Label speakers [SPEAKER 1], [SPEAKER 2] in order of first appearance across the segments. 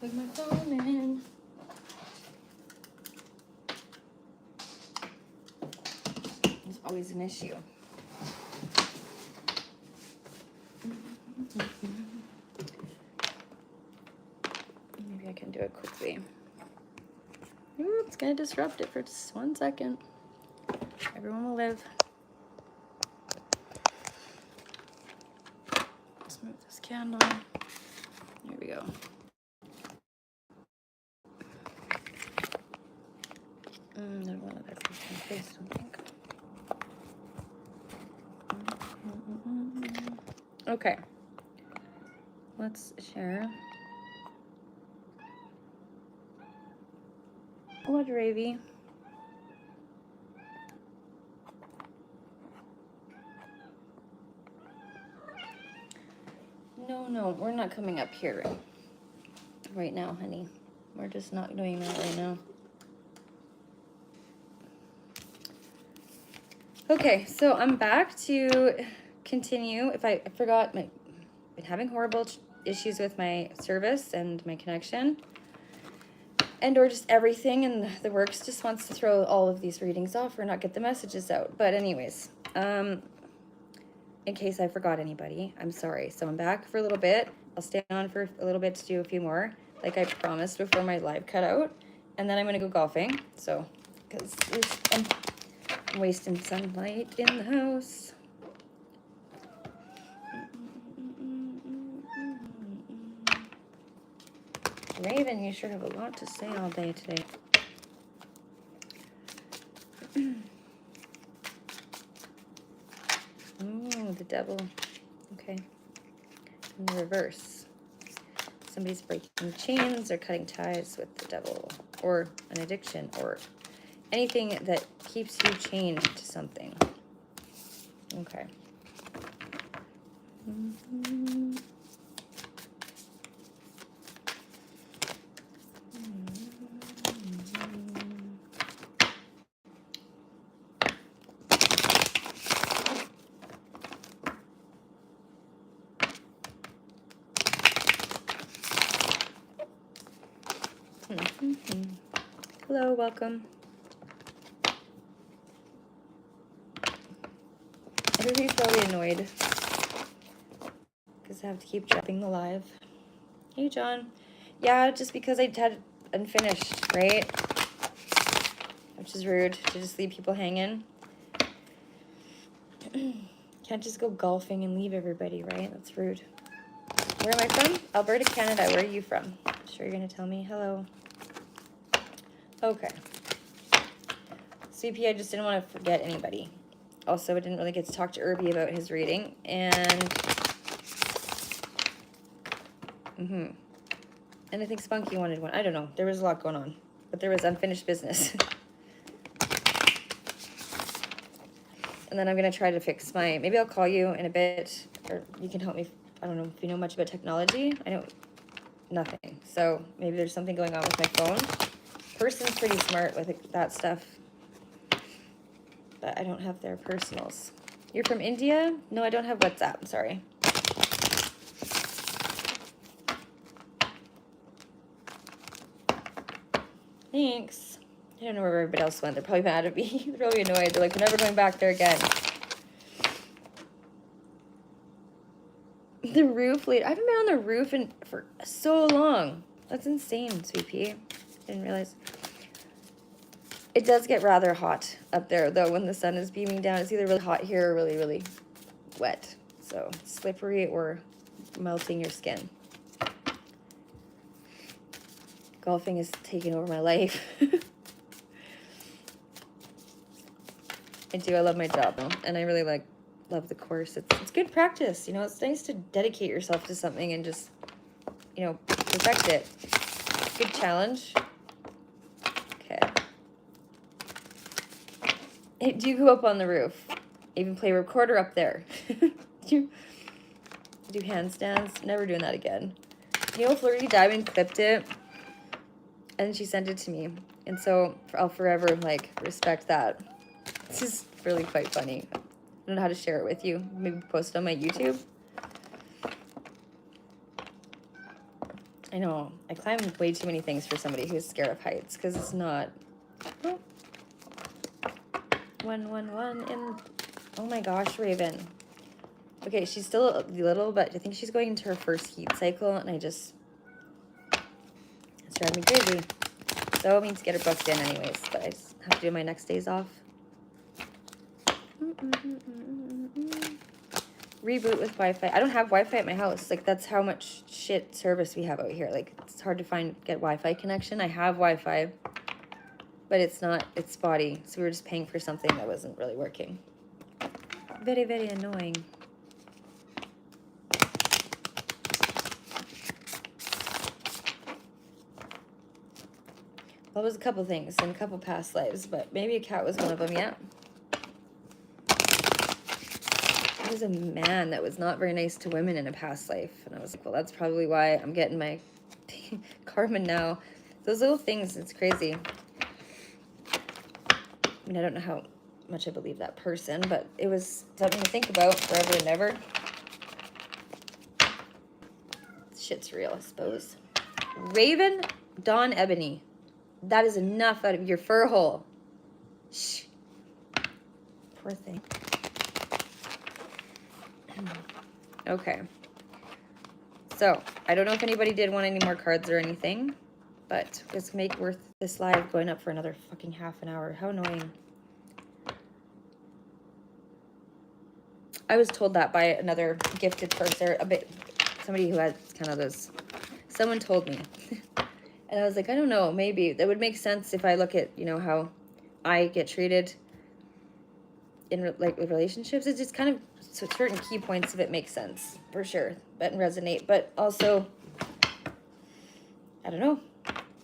[SPEAKER 1] Plug my phone in. It's always an issue. Maybe I can do it quickly. Ooh, it's gonna disrupt it for just 1 second. Everyone will live. Let's move this candle. Here we go. There's one other person face, I think. Okay. Let's share. Hello, Herby. No, we're not coming up here right now, honey. We're just not doing that right now. Okay, so I'm back to continue. If I forgot, I've been having horrible issues with my service and my connection, and or just everything, and the works just wants to throw all of these readings off or not get the messages out. But anyways, in case I forgot anybody, I'm sorry. So I'm back for a little bit. I'll stay on for a little bit to do a few more, like I promised before my live cut out, and then I'm gonna go golfing. So, because I'm wasting sunlight in the house. Raven, you sure have a lot to say all day today. Oh, the devil. Okay. In the reverse. Somebody's breaking chains or cutting ties with the devil, or an addiction, or anything that keeps you chained to something. Okay. Hello, welcome. Everybody's probably annoyed because I have to keep dropping the live. Hey, John. Yeah, just because I had unfinished, right? Which is rude to just leave people hanging. Can't just go golfing and leave everybody, right? That's rude. Where am I from? Alberta, Canada. Where are you from? Sure you're going to tell me. Hello. Okay. CP, I just didn't want to forget anybody. Also, I didn't really get to talk to Herby about his reading. And I think Spunky wanted one. I don't know. There was a lot going on. But there was unfinished business. And then I'm going to try to fix my... Maybe I'll call you in a bit. Or you can help me. I don't know if you know much about technology. I know nothing. So maybe there's something going on with my phone. Person's pretty smart with that stuff. But I don't have their personals. You're from India? No, I don't have WhatsApp. I'm sorry. Thanks. I don't know where everybody else went. They're probably mad at me. They're probably annoyed. They're like, we're never going back there again. The roof later. I haven't been on the roof for so long. That's insane, Sweet Pea. I didn't realize. It does get rather hot up there, though, when the sun is beaming down. It's either really hot here or really, really wet. So, slippery or melting your skin. Golfing is taking over my life. I do. I love my job, though. And I really love the course. It's good practice. You know, it's nice to dedicate yourself to something and just, you know, perfect it. Good challenge. Okay. Hey, do you go up on the roof? Even play recorder up there? Do you do handstands? Never doing that again. You know, Flirty Diamond clipped it, and she sent it to me. And so I'll forever, like, respect that. This is really quite funny. I don't know how to share it with you. Maybe post it on my YouTube. I know. I climb way too many things for somebody who's scared of heights, because it's not. Oh. 111 in. Oh my gosh, Raven. Okay, she's still a little, but I think she's going into her first heat cycle, and it's driving me crazy. So I mean to get her booked in anyways, but I just have to do my next days off. Reboot with Wi-Fi. I don't have Wi-Fi at my house. Like, that's how much shit service we have out here. Like, it's hard to get Wi-Fi connection. I have Wi-Fi, but it's spotty. So we were just paying for something that wasn't really working. Very, very annoying. Well, it was a couple things in a couple past lives, but maybe a cat was one of them, yeah. I was a man that was not very nice to women in a past life. And I was like, well, that's probably why I'm getting my karma now. Those little things, it's crazy. I mean, I don't know how much I believe that person, but it was something to think about forever and ever. Shit's real, I suppose. Raven Dawn Ebony. That is enough out of your fur hole. Shh. Poor thing. Okay. So, I don't know if anybody did want any more cards or anything, but let's make worth this live going up for another fucking half an hour. How annoying. I was told that by another gifted person, somebody who has kind of those, someone told me. And I was like, I don't know, maybe that would make sense if I look at, you know, how I get treated in like with relationships. It's just kind of certain key points of it make sense for sure, but resonate. But also, I don't know,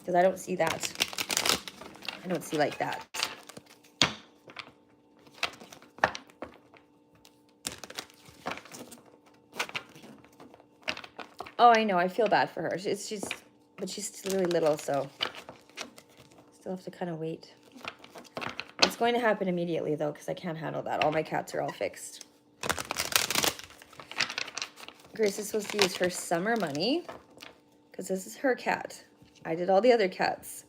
[SPEAKER 1] because I don't see that. I don't see like that. Oh, I know. I feel bad for her. But she's still really little, so still have to kind of wait. It's going to happen immediately, though, because I can't handle that. All my cats are all fixed. Grace is supposed to use her summer money, because this is her cat. I did all the other cats.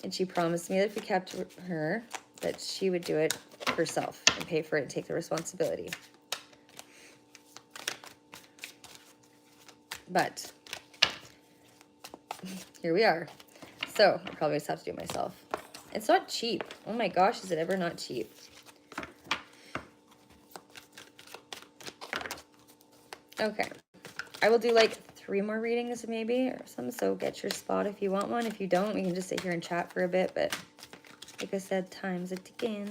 [SPEAKER 1] And she promised me that if we kept her, that she would do it herself and pay for it and take the responsibility. But here we are. So I probably just have to do it myself. It's not cheap. Oh my gosh, is it ever not cheap? Okay. I will do like 3 more readings maybe or something. So get your spot if you want one. If you don't, we can just sit here and chat for a bit. But like I said, time's a ticking.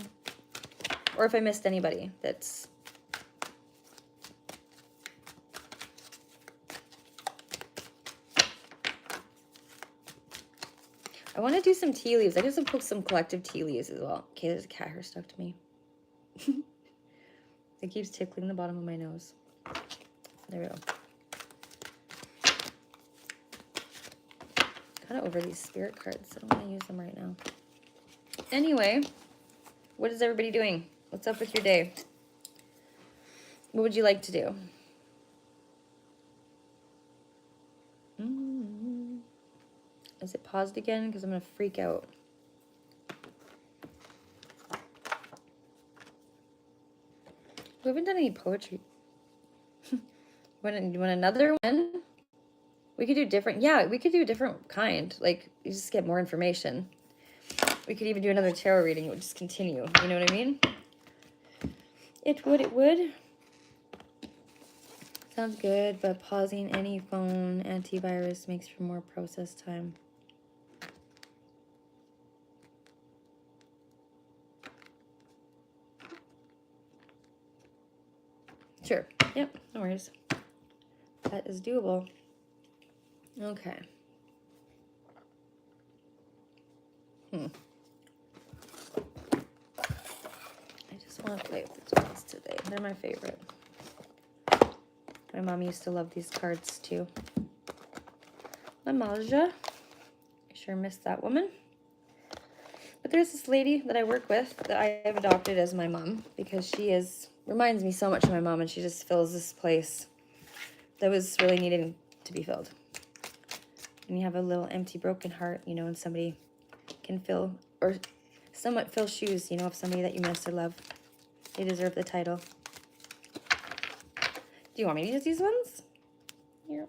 [SPEAKER 1] Or if I missed anybody that's... I want to do some tea leaves. I guess I'll put some collective tea leaves as well. Okay, there's a cat hair stuck to me. It keeps tickling the bottom of my nose. There we go. Kind of over these spirit cards. I don't want to use them right now. Anyway, what is everybody doing? What's up with your day? What would you like to do? Is it paused again? Because I'm going to freak out. We haven't done any poetry. You want another one? We could do different. Yeah, we could do a different kind. Like, you just get more information. We could even do another tarot reading. It would just continue. You know what I mean? It would. Sounds good, but pausing any phone antivirus makes for more process time. Sure. Yep, no worries. That is doable. Okay. I just want to play with the toys today. They're my favorite. My mom used to love these cards too. Malja. I sure miss that woman. But there's this lady that I work with that I have adopted as my mom because she reminds me so much of my mom, and she just fills this place that was really needing to be filled. and you have a little empty, broken heart, you know, and somebody can fill, or somewhat fill shoes, you know, of somebody that you miss or love. They deserve the title. Do you want me to use these ones? Here.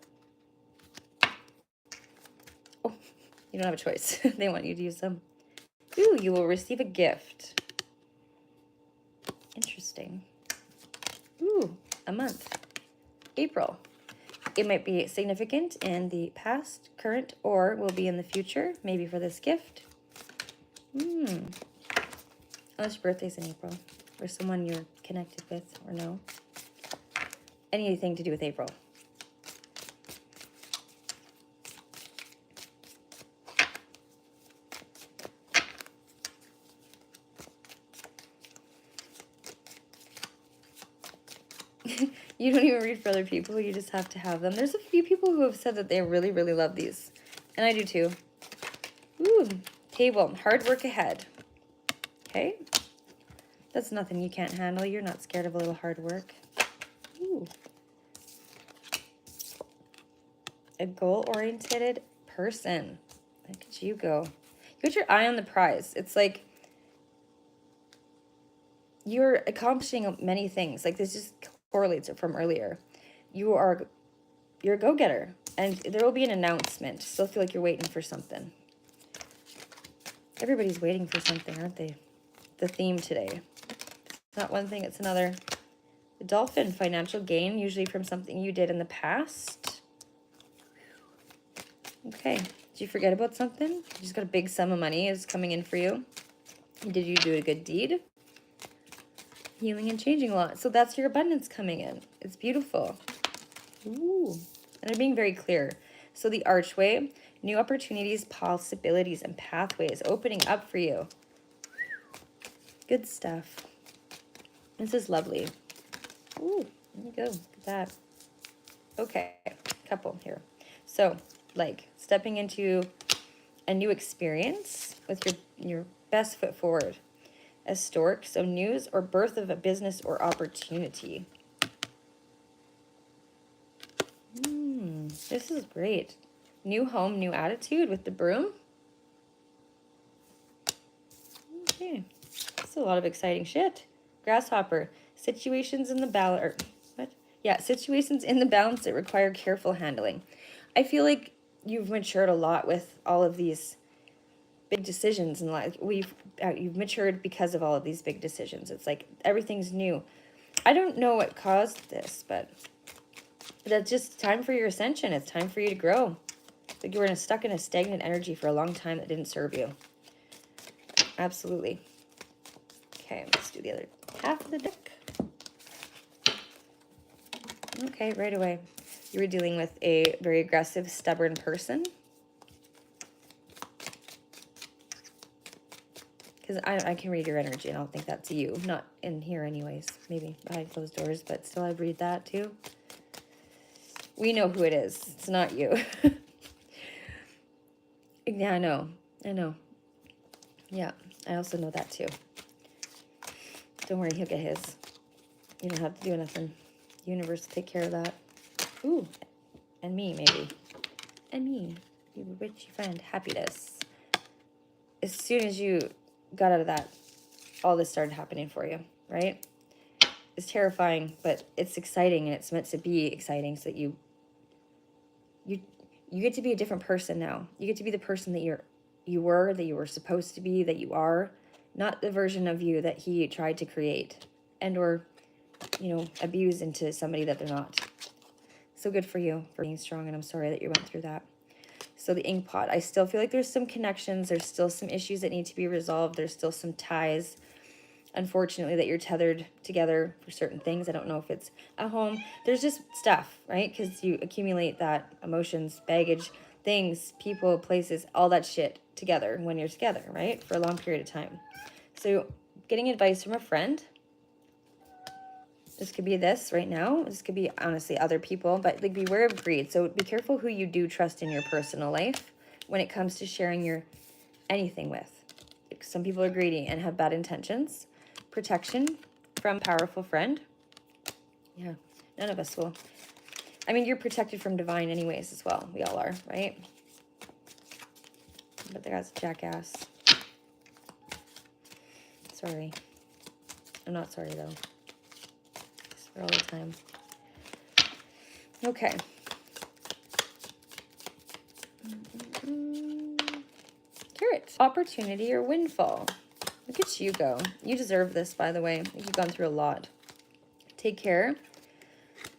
[SPEAKER 1] Oh, you don't have a choice. They want you to use them. Ooh, you will receive a gift. Interesting. Ooh, a month. April. It might be significant in the past, current, or will be in the future, maybe for this gift. Unless your birthday's in April, or someone you're connected with or know. Anything to do with April. You don't even read for other people, you just have to have them. There's a few people who have said that they really, really love these. And I do too. Ooh, table, hard work ahead. Okay. That's nothing you can't handle. You're not scared of a little hard work. Ooh. A goal-oriented person. Look at you go. You got your eye on the prize. It's like you're accomplishing many things. Like this just correlates it from earlier. You're a go-getter, and there will be an announcement. Still feel like you're waiting for something. Everybody's waiting for something, aren't they? The theme today. It's not one thing, it's another. The dolphin, financial gain, usually from something you did in the past. Okay, did you forget about something? You just got a big sum of money is coming in for you. Did you do a good deed? Healing and changing a lot. So that's your abundance coming in. It's beautiful. Ooh. And I'm being very clear. So the archway, new opportunities, possibilities, and pathways opening up for you. Good stuff. This is lovely. Ooh, there you go. Look at that. Okay, couple here. So, like, stepping into a new experience with your best foot forward. A stork, so news or birth of a business or opportunity. This is great. New home, new attitude with the broom. Okay, that's a lot of exciting shit. Grasshopper, situations in the balance. What? Yeah, situations in the balance that require careful handling. I feel like you've matured a lot with all of these big decisions in life. You've matured because of all of these big decisions. It's like everything's new. I don't know what caused this, but that's just time for your ascension. It's time for you to grow. It's like you were stuck in a stagnant energy for a long time that didn't serve you. Absolutely. Okay, let's do the other half of the deck. Okay, right away. You were dealing with a very aggressive, stubborn person. Because I can read your energy, and I don't think that's you. Not in here anyways. Maybe behind closed doors, but still I'd read that too. We know who it is. It's not you. Yeah, I know. Yeah, I also know that too. Don't worry, he'll get his. You don't have to do nothing. The universe will take care of that. Ooh, and me, maybe. And me. You rich friend. Happiness. As soon as you got out of that, all this started happening for you, right? It's terrifying, but it's exciting, and it's meant to be exciting so that you get to be a different person now. You get to be the person that you were supposed to be, that you are, not the version of you that he tried to create and or, abuse into somebody that they're not. So good for you for being strong, and I'm sorry that you went through that. So the ink pot, I still feel like there's some connections. There's still some issues that need to be resolved. There's still some ties, unfortunately, that you're tethered together for certain things. I don't know if it's a home. There's just stuff, right? Because you accumulate that emotions, baggage, things, people, places, all that shit together when you're together, right? For a long period of time. So getting advice from a friend. This could be this right now. This could be, honestly, other people. But like, beware of greed. So be careful who you do trust in your personal life when it comes to sharing your anything with. Some people are greedy and have bad intentions. Protection from a powerful friend. Yeah, none of us will. I mean, you're protected from divine anyways as well. We all are, right? But the guy's a jackass. Sorry. I'm not sorry, though. It's for all the time. Okay. Carrot. Opportunity or windfall. Look at you go. You deserve this, by the way. You've gone through a lot. Take care.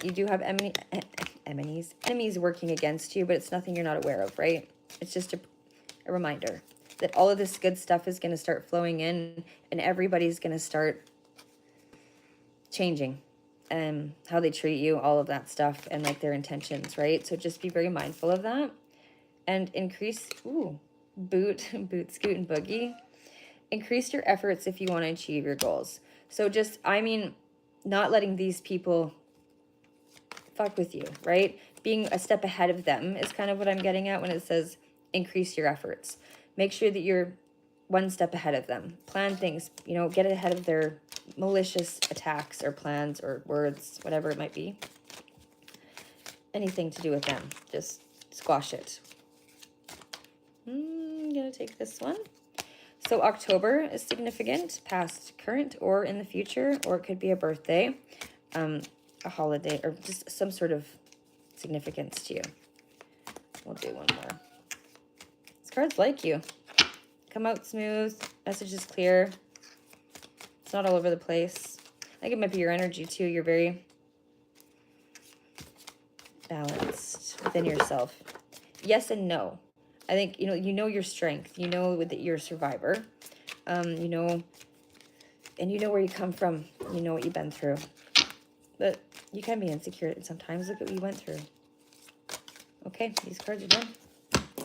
[SPEAKER 1] You do have enemies working against you, but it's nothing you're not aware of, right? It's just a reminder that all of this good stuff is going to start flowing in, and everybody's going to start changing how they treat you, all of that stuff, and like their intentions, right? So just be very mindful of that. And increase, boot, scoot, and boogie. Increase your efforts if you want to achieve your goals. So just, not letting these people fuck with you, right? Being a step ahead of them is kind of what I'm getting at when it says increase your efforts. Make sure that you're one step ahead of them. Plan things, get ahead of their malicious attacks or plans or words, whatever it might be. Anything to do with them, just squash it. I'm gonna take this one. So October is significant, past, current, or in the future, or it could be a birthday, a holiday, or just some sort of significance to you. We'll do one more. These cards like you. Come out smooth, message is clear. It's not all over the place. I think it might be your energy too. You're very balanced within yourself. Yes and no. I think, you know your strength. You know that you're a survivor. And you know where you come from. You know what you've been through. But you can be insecure sometimes. Look at what you went through. Okay, these cards are done.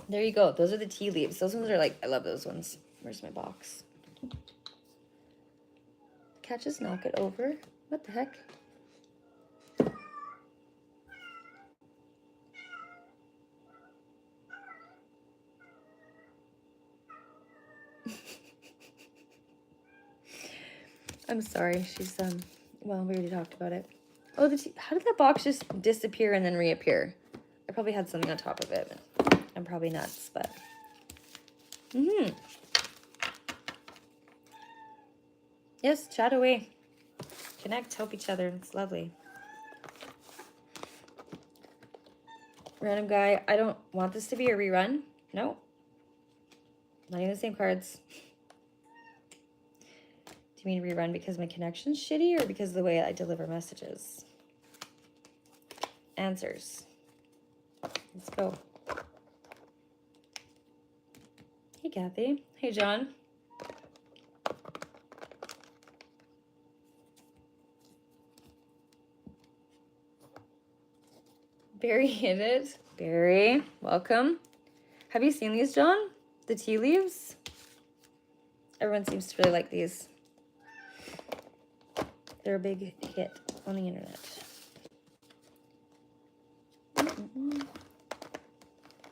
[SPEAKER 1] There you go. Those are the tea leaves. Those ones are like, I love those ones. Where's my box? Can't just knock it over. What the heck? I'm sorry. She's, well, we already talked about it. Oh, how did that box just disappear and then reappear? I probably had something on top of it. I'm probably nuts, but... Yes, chat away. Connect, help each other. It's lovely. Random guy. I don't want this to be a rerun. No. Not even the same cards. Do you mean rerun because my connection's shitty or because of the way I deliver messages? Answers. Let's go. Hey, Kathy. Hey, John. Barry hit it. Barry, welcome. Have you seen these, John? The tea leaves? Everyone seems to really like these. They're a big hit on the internet.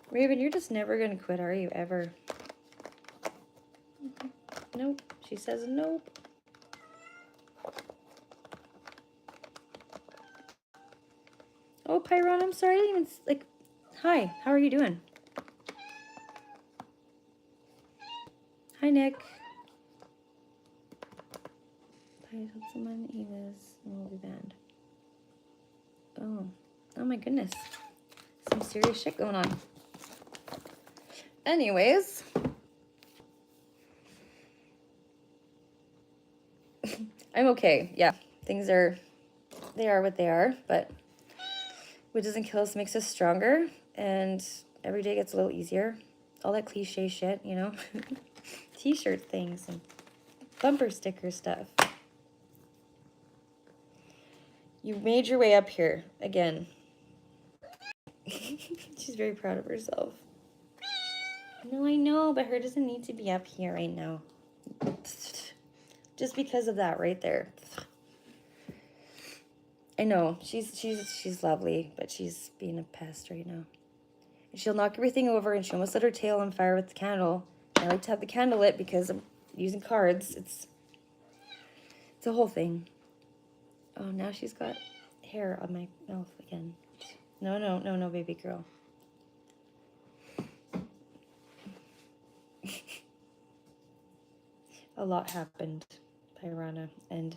[SPEAKER 1] Raven, you're just never going to quit, are you, ever? Nope. She says nope. Oh, Pyron, I'm sorry. I didn't even, hi, how are you doing? Hi, Nick. I told someone he will be banned. Oh my goodness. Some serious shit going on. Anyways. I'm okay. Yeah, they are what they are, but what doesn't kill us makes us stronger, and every day gets a little easier. All that cliche shit, T-shirt things and bumper sticker stuff. You made your way up here again. She's very proud of herself. No, I know, but her doesn't need to be up here right now. Just because of that right there. I know, she's lovely, but she's being a pest right now. And she'll knock everything over, and she almost lit her tail on fire with the candle. I like to have the candle lit because I'm using cards. It's a whole thing. Oh, now she's got hair on my mouth again. No, baby girl. a lot happened. Pirana and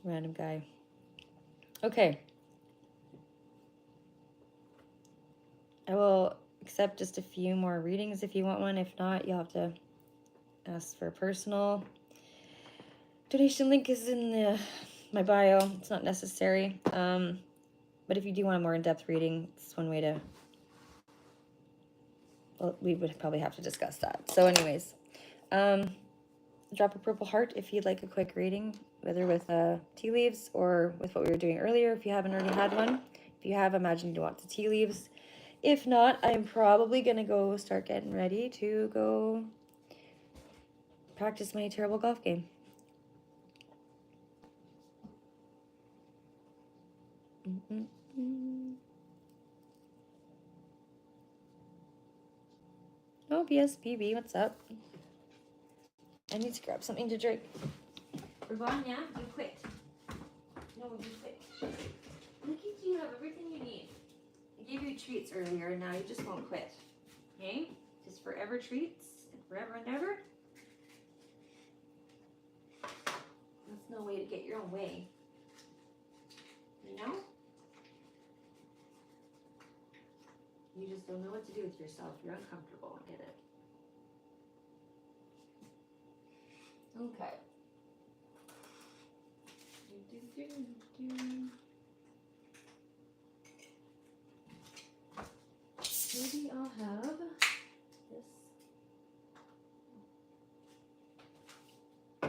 [SPEAKER 1] random guy. Okay. I will accept just a few more readings if you want one. If not, you'll have to ask for a personal. Donation link is in my bio. It's not necessary. But if you do want a more in-depth reading, it's one way to... Well, we would probably have to discuss that. So anyways, drop a purple heart if you'd like a quick reading, whether with tea leaves or with what we were doing earlier, if you haven't already had one. If you have, imagine you want the tea leaves. If not, I'm probably going to go start getting ready to go practice my terrible golf game. Oh, BSBB, what's up? I need to grab something to drink. Ravanya, you quit. No, you quit. Look at you, have everything you need. I gave you treats earlier, and now you just won't quit. Okay? Just forever treats, and forever and ever. That's no way to get your own way. You know? You just don't know what to do with yourself. You're uncomfortable. I get it. Okay. Maybe I'll have this. I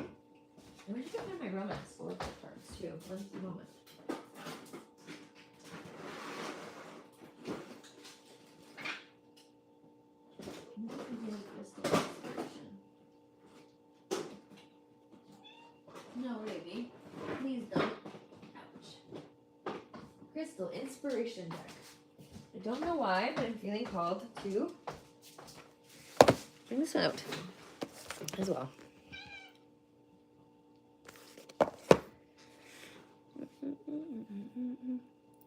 [SPEAKER 1] wish I could find my romance oracle cards too. One moment. No, baby. Please don't. Ouch. Crystal Inspiration deck. I don't know why, but I'm feeling called to bring this one out as well.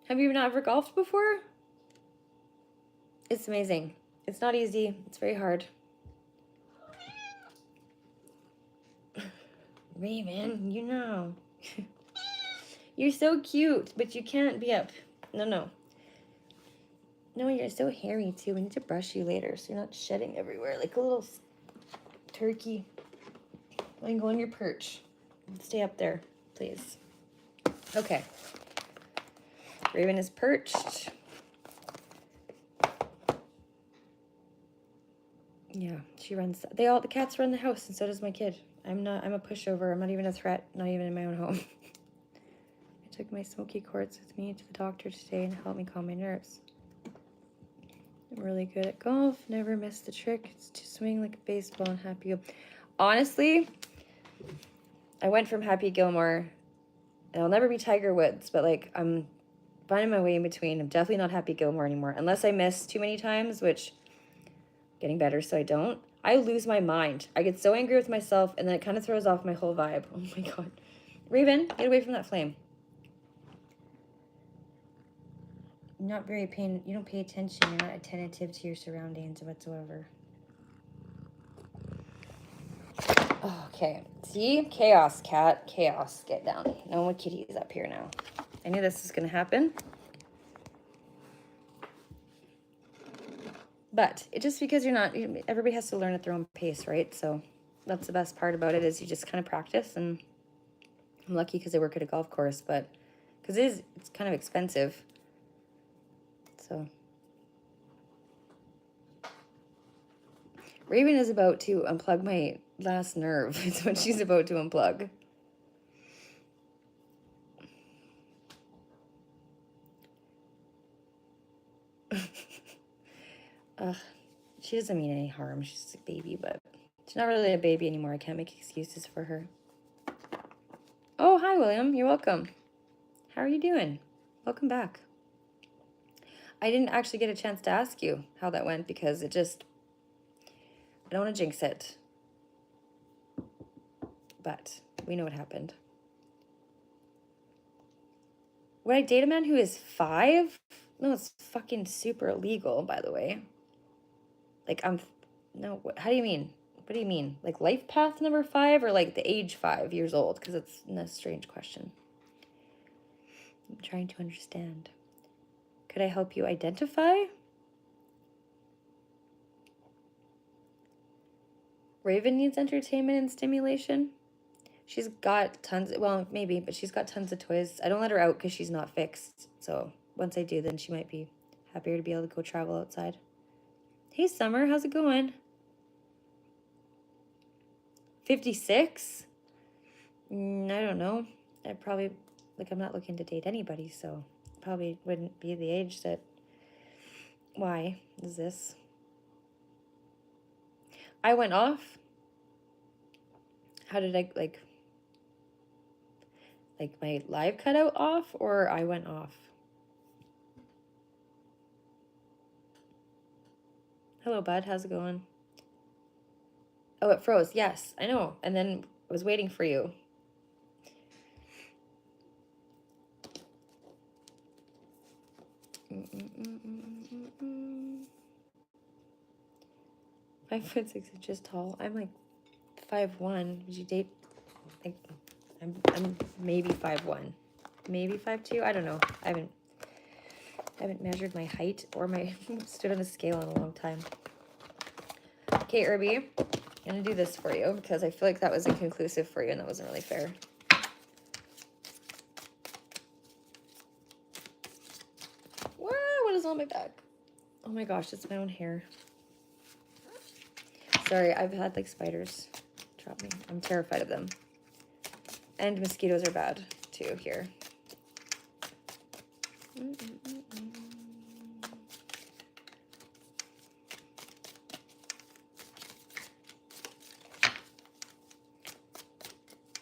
[SPEAKER 1] Have you not ever golfed before? It's amazing. It's not easy. It's very hard. Raven, you know. You're so cute, but you can't be up. No. No, you're so hairy too. We need to brush you later so you're not shedding everywhere like a little turkey. And go on your perch. Stay up there, please. Okay. Raven is perched. Yeah, she runs. The cats run the house, and so does my kid. I'm a pushover. I'm not even a threat. Not even in my own home. I took my smoky quartz with me to the doctor today and helped me calm my nerves. I'm really good at golf. Never missed the trick. It's to swing like a baseball and Happy. Honestly, I went from Happy Gilmore, and I'll never be Tiger Woods, but like I'm finding my way in between. I'm definitely not Happy Gilmore anymore, unless I miss too many times, which getting better so I don't. I lose my mind. I get so angry with myself, and then it kind of throws off my whole vibe. Oh my god. Raven, get away from that flame. You're not very you don't pay attention. You're not attentive to your surroundings whatsoever. Okay. See? Chaos, cat. Chaos. Get down. No more kitties up here now. I knew this was going to happen. But it just because you're not, everybody has to learn at their own pace, right? So that's the best part about it is you just kind of practice. And I'm lucky because I work at a golf course, but because it's kind of expensive. So Raven is about to unplug my last nerve. It's what she's about to unplug. She doesn't mean any harm. She's a baby, but she's not really a baby anymore. I can't make excuses for her. Oh, hi, William. You're welcome. How are you doing? Welcome back. I didn't actually get a chance to ask you how that went because I don't want to jinx it. But we know what happened. Would I date a man who is 5? No, it's fucking super illegal, by the way. Like, no, how do you mean? What do you mean? Like life path number 5 or like the age 5 years old? Because it's a strange question. I'm trying to understand. Could I help you identify? Raven needs entertainment and stimulation. She's got tons, well, maybe, but she's got tons of toys. I don't let her out because she's not fixed. So once I do, then she might be happier to be able to go travel outside. Hey, Summer, how's it going? 56? I don't know. I probably, like, I'm not looking to date anybody, so probably wouldn't be the age that, why is this? I went off. How did I, like my live cut out off, or I went off? Hello, bud. How's it going? Oh, it froze. Yes, I know. And then I was waiting for you. Mm. 5'6" tall. I'm like 5'1". Would you date? Like, I'm maybe 5'1", maybe 5'2". I don't know. I haven't measured my height or my stood on a scale in a long time. Okay, Herby, I'm gonna do this for you because I feel like that was inconclusive for you and that wasn't really fair. Wow, what is on my back? Oh my gosh, it's my own hair. Sorry, I've had like spiders trap me. I'm terrified of them. And mosquitoes are bad too here.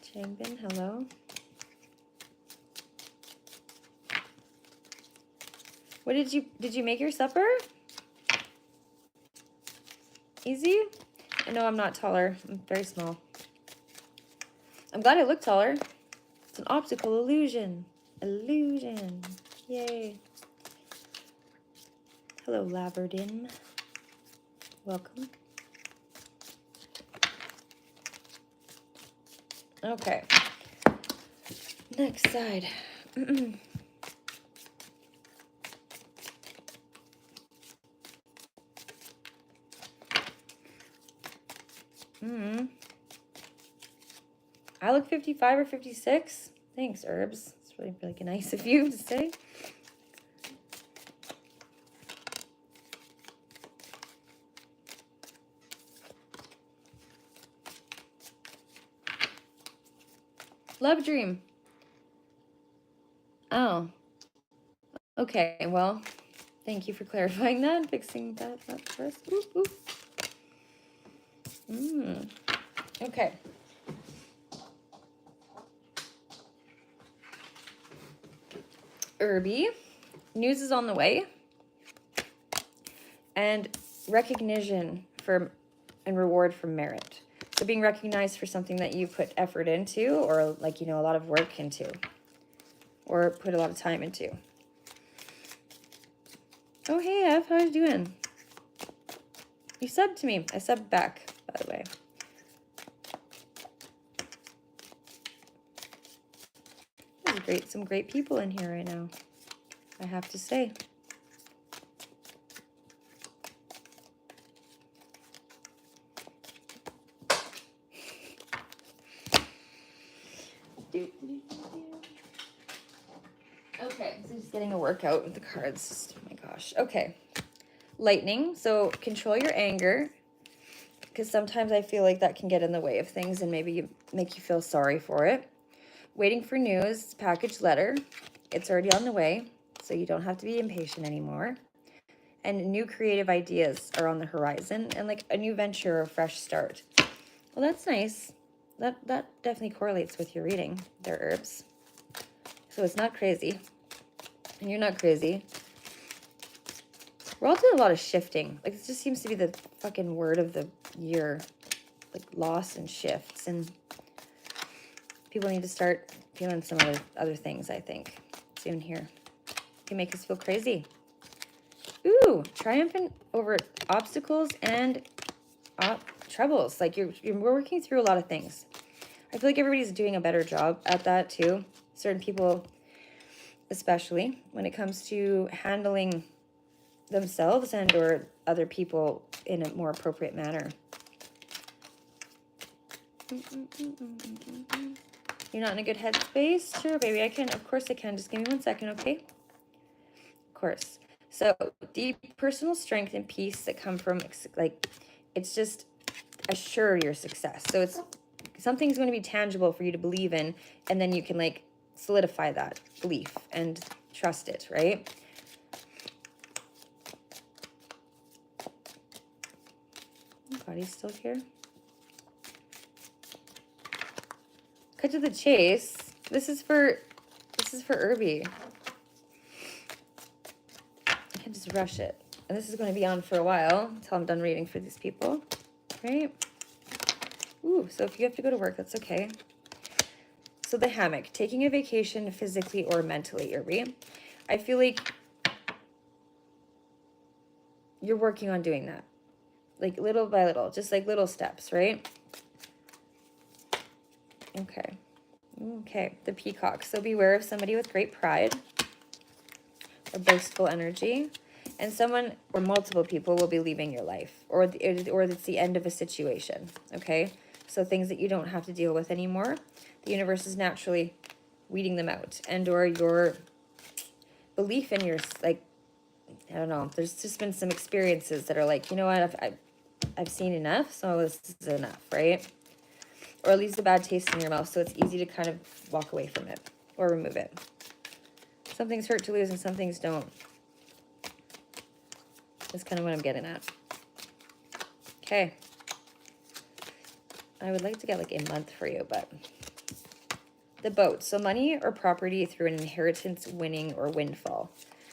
[SPEAKER 1] Changbin, hello. What did you make your supper? Easy? I know I'm not taller. I'm very small. I'm glad I look taller. It's an optical illusion. Illusion. Yay. Hello, Laverdin. Welcome. Okay. Next side. I look 55 or 56. Thanks, Herbs. It's really, really nice of you to say. Love Dream. Oh. Okay, well, thank you for clarifying that, fixing that up first. Ooh, ooh. Okay. Herby, news is on the way. And recognition for and reward for merit. So being recognized for something that you put effort into, or like, you know, a lot of work into, or put a lot of time into. Oh, hey, Ev, how are you doing? You subbed to me. I subbed back, by the way. There's some great people in here right now, I have to say. Okay, so just getting a workout with the cards. Oh my gosh. Okay. Lightning. So control your anger, because sometimes I feel like that can get in the way of things and maybe make you feel sorry for it. Waiting for news, package letter. It's already on the way, so you don't have to be impatient anymore. And new creative ideas are on the horizon, and like a new venture or fresh start. Well, that's nice. That definitely correlates with your reading, their Herbs. So it's not crazy. And you're not crazy. We're all doing a lot of shifting. Like, it just seems to be the fucking word of the year. Like, loss and shifts. And people need to start feeling some other things, I think. Soon here. Can make us feel crazy. Ooh, triumphant over obstacles and troubles. Like we're working through a lot of things. I feel like everybody's doing a better job at that too. Certain people, especially when it comes to handling themselves and or other people in a more appropriate manner. You're not in a good headspace? Sure, baby, I can. Of course I can. Just give me 1 second, okay? Of course. So deep personal strength and peace that come from, like, it's just assure your success. So it's something's going to be tangible for you to believe in, and then you can like solidify that belief and trust it, right? Body's still here. Cut to the chase. This is for Herby. I can't just rush it. And this is going to be on for a while until I'm done reading for these people, right? Ooh, so if you have to go to work, that's okay. So the hammock, taking a vacation physically or mentally, Herby. I feel like you're working on doing that. Like little by little, just like little steps, right? Okay. Okay, the peacock. So beware of somebody with great pride or boastful energy. And someone or multiple people will be leaving your life, or it's the end of a situation, okay? So things that you don't have to deal with anymore, the universe is naturally weeding them out. And or your belief in your, like, I don't know, there's just been some experiences that are like, you know what, I've seen enough, so this is enough, right? Or it leaves a bad taste in your mouth, so it's easy to kind of walk away from it or remove it. Some things hurt to lose and some things don't. That's kind of what I'm getting at. Okay. I would like to get like a month for you, but the boat. So money or property through an inheritance, winning, or windfall.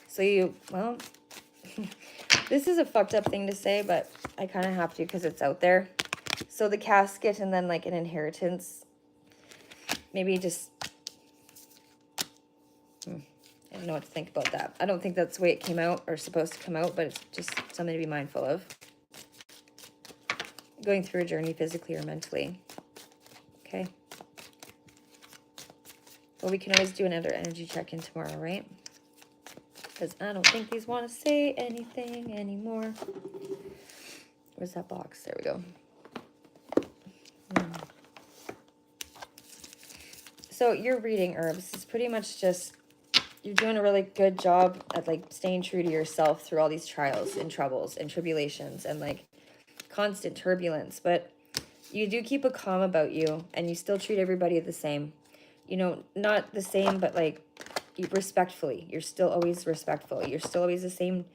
[SPEAKER 1] So you, well, this is a fucked up thing to say, but I kind of have to because it's out there. So the casket and then like an inheritance. Maybe just, I don't know what to think about that. I don't think that's the way it came out or supposed to come out, but it's just something to be mindful of. Going through a journey physically or mentally. Okay. Well, we can always do another energy check-in tomorrow, right? Because I don't think these want to say anything anymore. Where's that box? There we go. So your reading, herbs, is pretty much just, you're doing a really good job at like staying true to yourself through all these trials and troubles and tribulations and like constant turbulence. But you do keep a calm about you and you still treat everybody the same. You know, not the same, but like respectfully. You're still always respectful. You're still always the same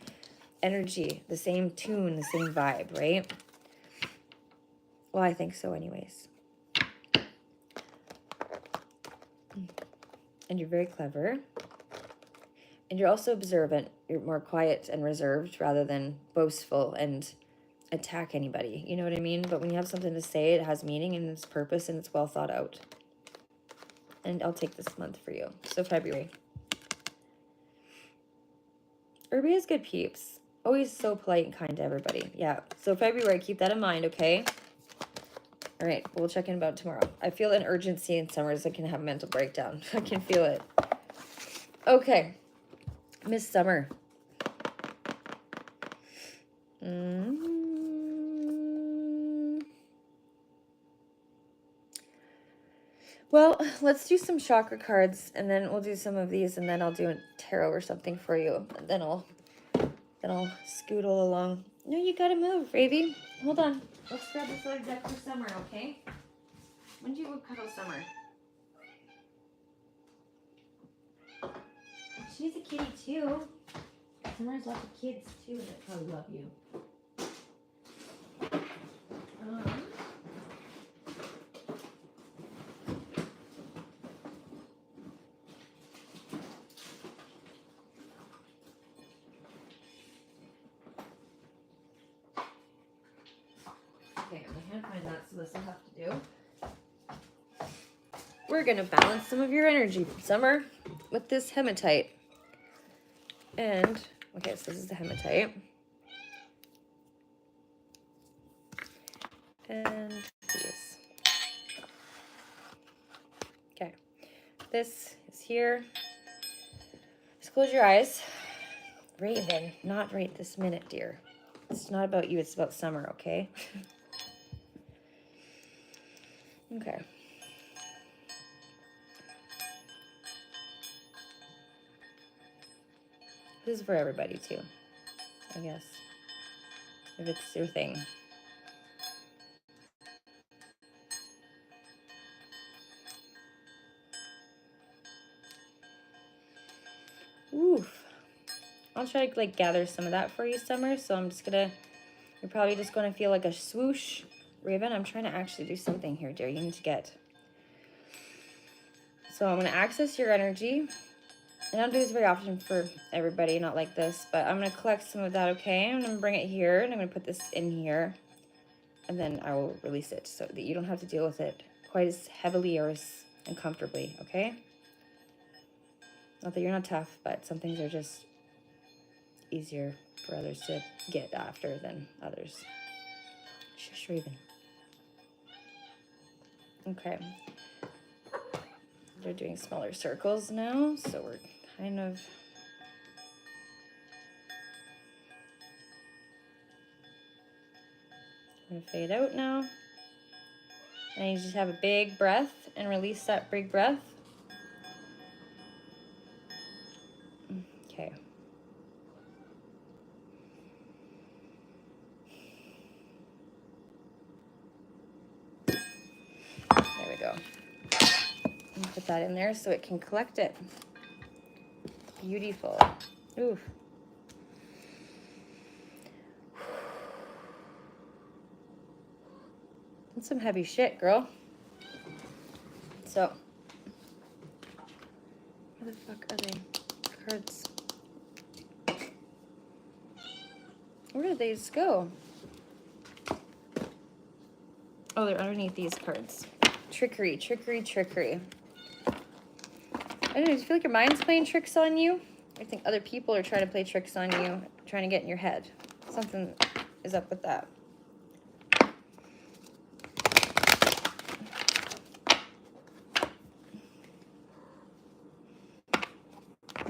[SPEAKER 1] energy, the same tune, the same vibe, right? Well, I think so anyways. And you're very clever. And you're also observant. You're more quiet and reserved rather than boastful and attack anybody. You know what I mean? But when you have something to say, it has meaning and it's purpose and it's well thought out. And I'll take this month for you. So February. Herby is good peeps. Always so polite and kind to everybody. Yeah. So February, keep that in mind, okay? All right. We'll check in about tomorrow. I feel an urgency in summers. I can have a mental breakdown. I can feel it. Okay. Miss Summer. Well, let's do some chakra cards, and then we'll do some of these, and then I'll do a tarot or something for you, and then I'll scootle along. No, you gotta move, baby. Hold on. Let's grab this other deck for Summer, okay? When do you cuddle Summer? She's a kitty too. Summer has lots of kids too that probably love you. Okay, I can't find that, so this will have to do. We're gonna balance some of your energy, Summer, with this hematite. And, okay, so this is the hematite. and these. Okay, this is here. Just close your eyes. Raven, not right this minute, dear. It's not about you, it's about Summer, okay? Okay. This is for everybody too, I guess, if it's your thing. Oof. I'll try to like gather some of that for you, Summer. So I'm just gonna, you're probably just gonna feel like a swoosh. Raven, I'm trying to actually do something here, dear. You need to get. So I'm gonna access your energy. And I don't do this very often for everybody, not like this, but I'm gonna collect some of that, okay? I'm gonna bring it here, and I'm gonna put this in here. And then I will release it so that you don't have to deal with it quite as heavily or as uncomfortably, okay? Not that you're not tough, but some things are just easier for others to get after than others. Shush, Raven. Okay. They're doing smaller circles now, so we're kind of... I'm gonna fade out now. And you just have a big breath and release that big breath. Okay. There we go. And put that in there so it can collect it. Beautiful. Oof. That's some heavy shit, girl. So, where the fuck are they? Cards. Where did they just go? Oh, they're underneath these cards. Trickery, trickery, trickery. I don't know, do you feel like your mind's playing tricks on you? I think other people are trying to play tricks on you, trying to get in your head. Something is up with that.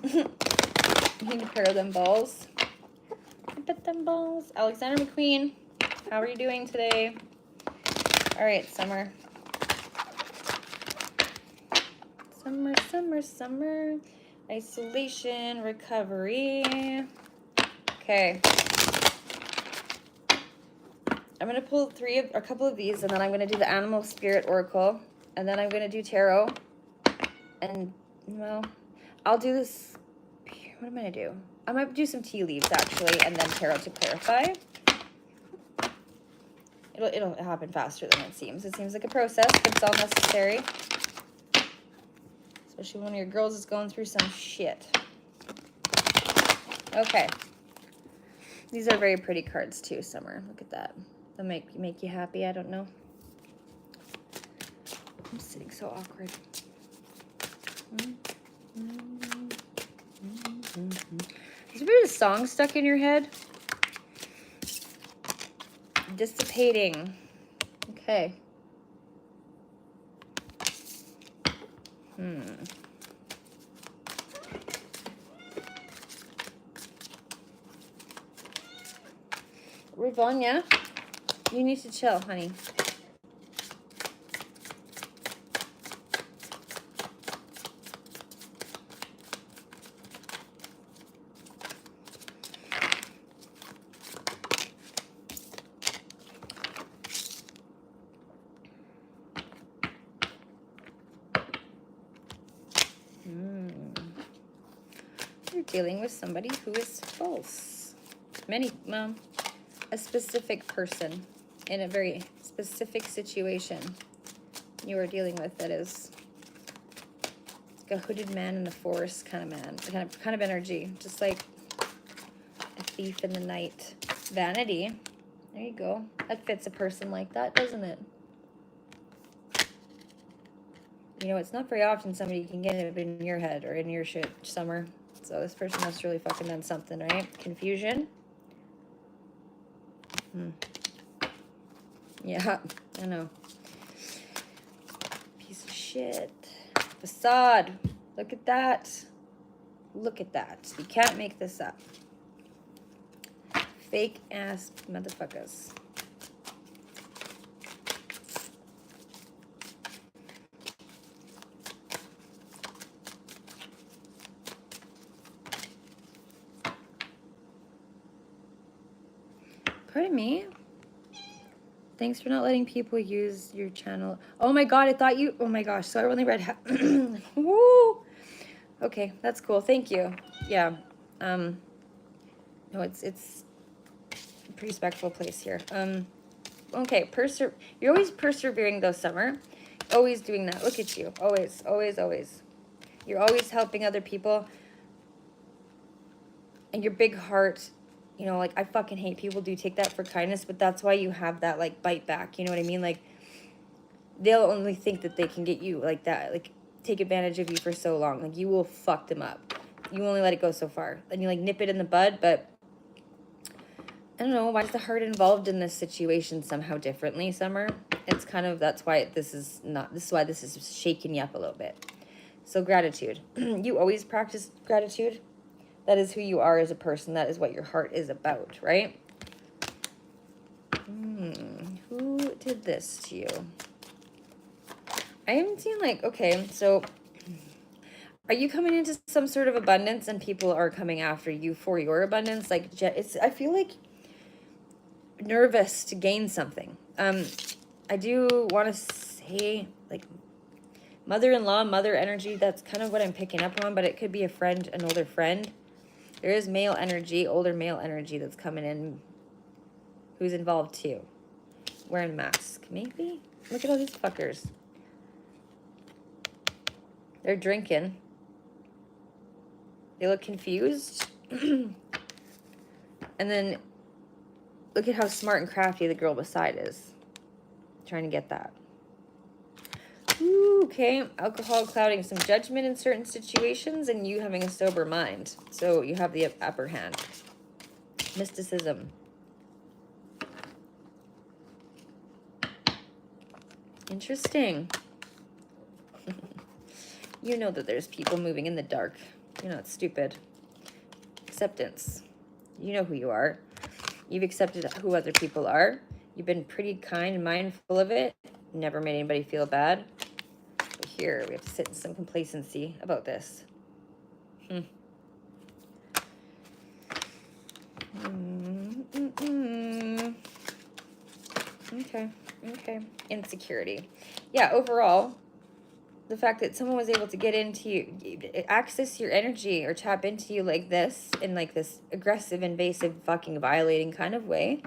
[SPEAKER 1] You need a pair of them balls. Put them balls. Alexander McQueen, how are you doing today? All right, Summer. Summer, summer, summer. Isolation, recovery. Okay. I'm going to pull a couple of these, and then I'm going to do the Animal Spirit Oracle, and then I'm going to do Tarot. And, well, I'll do this. What am I going to do? I might do some tea leaves, actually, and then Tarot to clarify. It'll happen faster than it seems. It seems like a process, but it's all necessary. Especially when your girls is going through some shit. Okay. These are very pretty cards too, Summer. Look at that. They'll make you happy, I don't know. I'm sitting so awkward. Is there a song stuck in your head? Dissipating. Okay. Rivonia, you need to chill, honey. You're dealing with somebody who is false. Well, a specific person in a very specific situation you are dealing with that is like a hooded man in the forest kind of man, kind of energy, just like a thief in the night. Vanity. There you go. That fits a person like that, doesn't it? You know, it's not very often somebody can get it in your head or in your shit, Summer. So this person must really fucking done something, right? Confusion. Yeah, I know. Piece of shit. Facade. Look at that. Look at that. You can't make this up. Fake ass motherfuckers. Pardon me. Thanks for not letting people use your channel. Oh my god, I thought you... Oh my gosh, so I only read... Woo! Okay, that's cool. Thank you. Yeah. No, it's a pretty respectful place here. Okay, you're always persevering though, Summer. Always doing that. Look at you. Always, always, always. You're always helping other people. And your big heart... You know, like, I fucking hate people do take that for kindness, but that's why you have that, like, bite back. You know what I mean? Like, they'll only think that they can get you like that. Like, take advantage of you for so long. Like, you will fuck them up. You only let it go so far. And you, like, nip it in the bud, but... I don't know. Why is the heart involved in this situation somehow differently, Summer? It's kind of... That's why this is why this is shaking you up a little bit. So, gratitude. You always practice gratitude? That is who you are as a person. That is what your heart is about, right? Who did this to you? I am seeing like, okay, so are you coming into some sort of abundance and people are coming after you for your abundance? Like, I feel like nervous to gain something. I do want to say like mother-in-law, mother energy. That's kind of what I'm picking up on, but it could be a friend, an older friend. There is male energy, older male energy that's coming in who's involved too. Wearing a mask, maybe? Look at all these fuckers. They're drinking. They look confused. And then look at how smart and crafty the girl beside is. Trying to get that. Ooh, okay, alcohol clouding some judgment in certain situations and you having a sober mind. So you have the upper hand. Mysticism. Interesting. You know that there's people moving in the dark. You're not stupid. Acceptance. You know who you are. You've accepted who other people are. You've been pretty kind and mindful of it. Never made anybody feel bad. But here, we have to sit in some complacency about this. Okay. Insecurity. Yeah, overall, the fact that someone was able to get into you, access your energy or tap into you like this, in like this aggressive, invasive, fucking violating kind of way,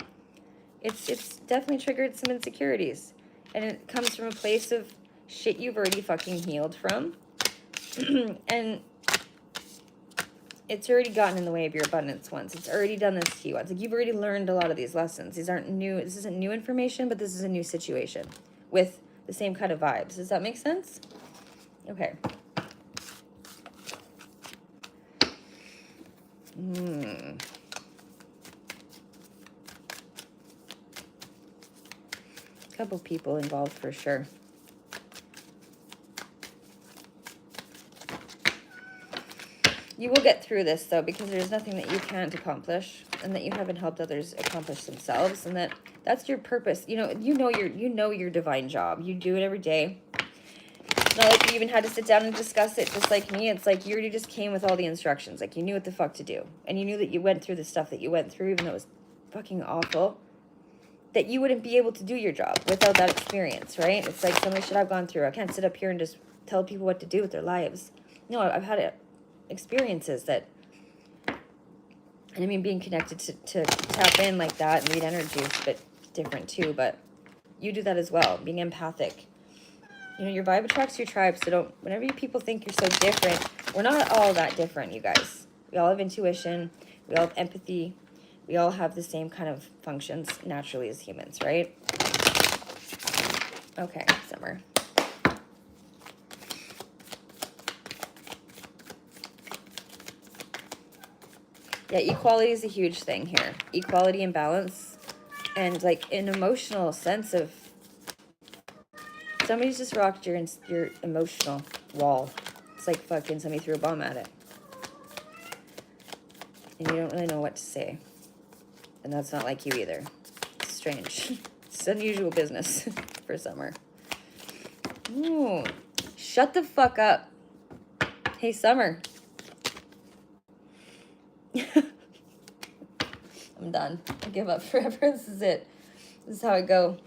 [SPEAKER 1] it's definitely triggered some insecurities. And it comes from a place of shit you've already fucking healed from. And it's already gotten in the way of your abundance once. It's already done this to you once. Like, you've already learned a lot of these lessons. These aren't new. This isn't new information, but this is a new situation with the same kind of vibes. Does that make sense? Okay. Couple people involved for sure. You will get through this though, because there's nothing that you can't accomplish and that you haven't helped others accomplish themselves, and that's your purpose. You know your divine job. You do it every day. It's not like you even had to sit down and discuss it just like me. It's like you already just came with all the instructions. Like, you knew what the fuck to do. And you knew that you went through the stuff that you went through, even though it was fucking awful. That you wouldn't be able to do your job without that experience, right? It's like so much shit I've gone through. I can't sit up here and just tell people what to do with their lives. No, I've had experiences that... And I mean, being connected to tap in like that and read energy is a bit different too, but you do that as well, being empathic. You know, your vibe attracts your tribe, so whenever you people think you're so different, we're not all that different, you guys. We all have intuition, we all have empathy, we all have the same kind of functions naturally as humans, right? Okay, Summer. Yeah, equality is a huge thing here. Equality and balance. and like an emotional sense of somebody's just rocked your emotional wall. It's like fucking somebody threw a bomb at it. And you don't really know what to say. And that's not like you either. It's strange. It's unusual business for summer. Ooh, shut the fuck up. Hey, Summer. I'm done. I give up forever. This is it. This is how I go.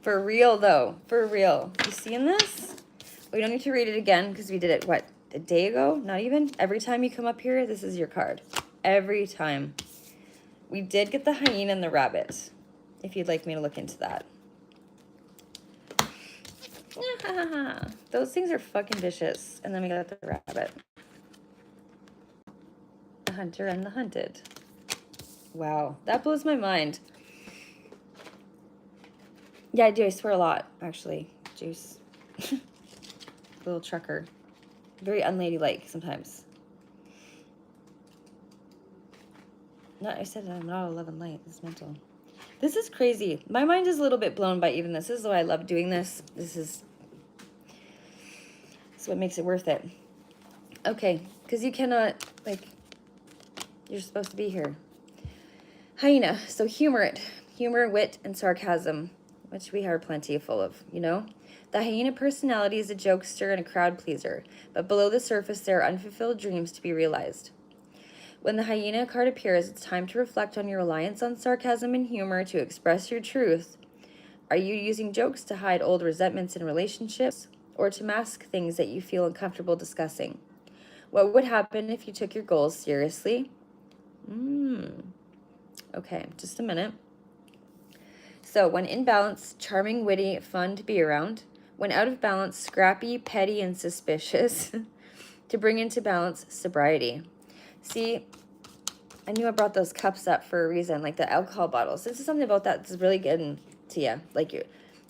[SPEAKER 1] For real, though. For real. You seeing this? We don't need to read it again because we did it, what, a day ago? Not even? Every time you come up here, this is your card. Every time. We did get the hyena and the rabbit, if you'd like me to look into that. Those things are fucking vicious. And then we got the rabbit. The hunter and the hunted. Wow, that blows my mind. Yeah, I do. I swear a lot, actually. Juice. Little trucker. Very unladylike sometimes. I said I'm not 11 light. This is mental. This is crazy. My mind is a little bit blown by even this. This is why I love doing this. This is what makes it worth it. Okay, because you cannot, like, you're supposed to be here. Hyena. So humor it. Humor, wit, and sarcasm, which we are plenty full of, you know? The hyena personality is a jokester and a crowd pleaser, but below the surface there are unfulfilled dreams to be realized. When the hyena card appears, it's time to reflect on your reliance on sarcasm and humor to express your truth. Are you using jokes to hide old resentments in relationships or to mask things that you feel uncomfortable discussing? What would happen if you took your goals seriously? Okay, just a minute. So, when in balance, charming, witty, fun to be around. When out of balance, scrappy, petty, and suspicious. To bring into balance, sobriety. See, I knew I brought those cups up for a reason, like the alcohol bottles. This is something about that that's really getting to you. Like you're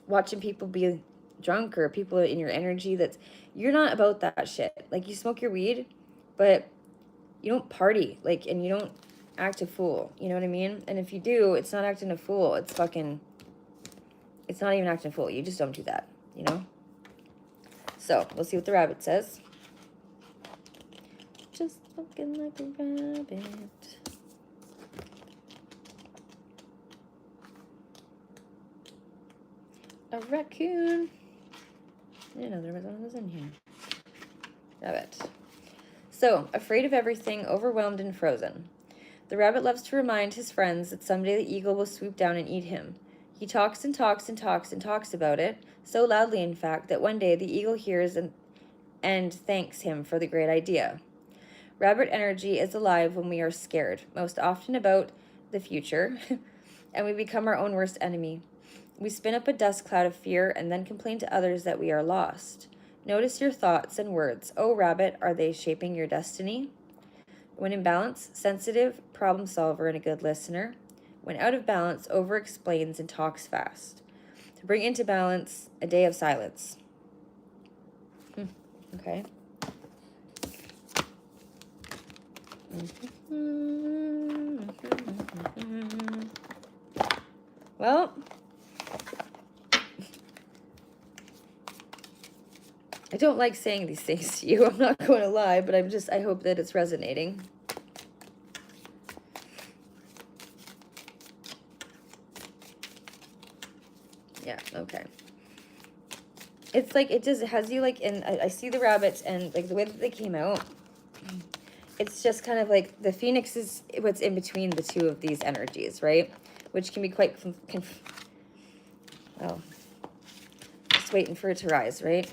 [SPEAKER 1] watching people be drunk or people in your energy that's, you're not about that shit. Like you smoke your weed, but you don't party, like, and you don't act a fool. You know what I mean? And if you do, it's not acting a fool. It's fucking, it's not even acting a fool. You just don't do that, you know? So, we'll see what the rabbit says. Just fucking like a rabbit. A raccoon. I didn't know there was one of those in here. Rabbit. So, afraid of everything, overwhelmed and frozen. The rabbit loves to remind his friends that someday the eagle will swoop down and eat him. He talks and talks and talks and talks about it, so loudly in fact that one day the eagle hears and thanks him for the great idea. Rabbit energy is alive when we are scared, most often about the future, and we become our own worst enemy. We spin up a dust cloud of fear and then complain to others that we are lost. Notice your thoughts and words. Oh, rabbit, are they shaping your destiny? When in balance, sensitive, problem solver, and a good listener. When out of balance, over-explains and talks fast. To bring into balance, a day of silence. Okay. Well, I don't like saying these things to you. I'm not going to lie, but I hope that it's resonating. Yeah, okay. It's like, it has you like, and I see the rabbits and like the way that they came out. It's just kind of like the phoenix is what's in between the two of these energies, right? Which can be quite, oh, just waiting for it to rise, right?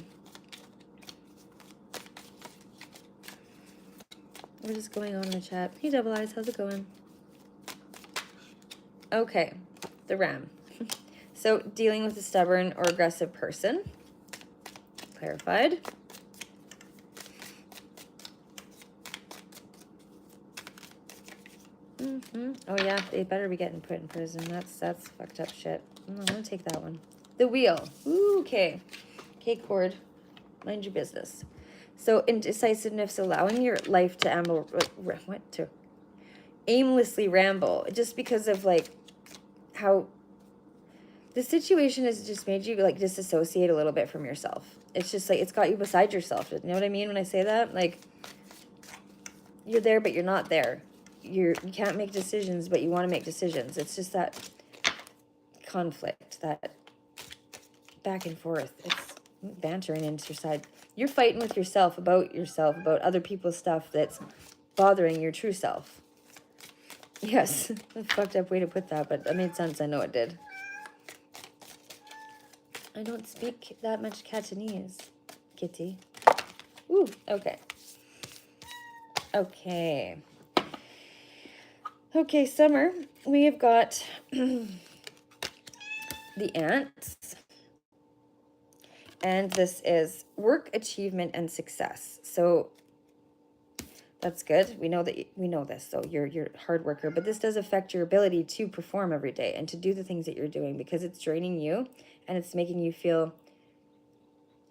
[SPEAKER 1] What is going on in the chat? Hey, Double Eyes, how's it going? Okay, the ram. So, dealing with a stubborn or aggressive person. Clarified. Oh, yeah, they better be getting put in prison. That's fucked up shit. I'm gonna take that one. The wheel. Ooh, okay. Okay, cord. Mind your business. So, indecisiveness, allowing your life to aimlessly ramble, just because of like how The situation has just made you like disassociate a little bit from yourself. It's just like, it's got you beside yourself. You know what I mean when I say that? Like, you're there, but you're not there. You can't make decisions, but you want to make decisions. It's just that conflict, that back and forth. It's bantering into your side. You're fighting with yourself, about other people's stuff that's bothering your true self. Yes, a fucked up way to put that, but that made sense. I know it did. I don't speak that much Cantonese, kitty. Ooh, okay. Okay. Okay, summer. We have got the ants. And this is work, achievement, and success. So that's good. We know this. So you're a hard worker, but this does affect your ability to perform every day and to do the things that you're doing, because it's draining you and it's making you feel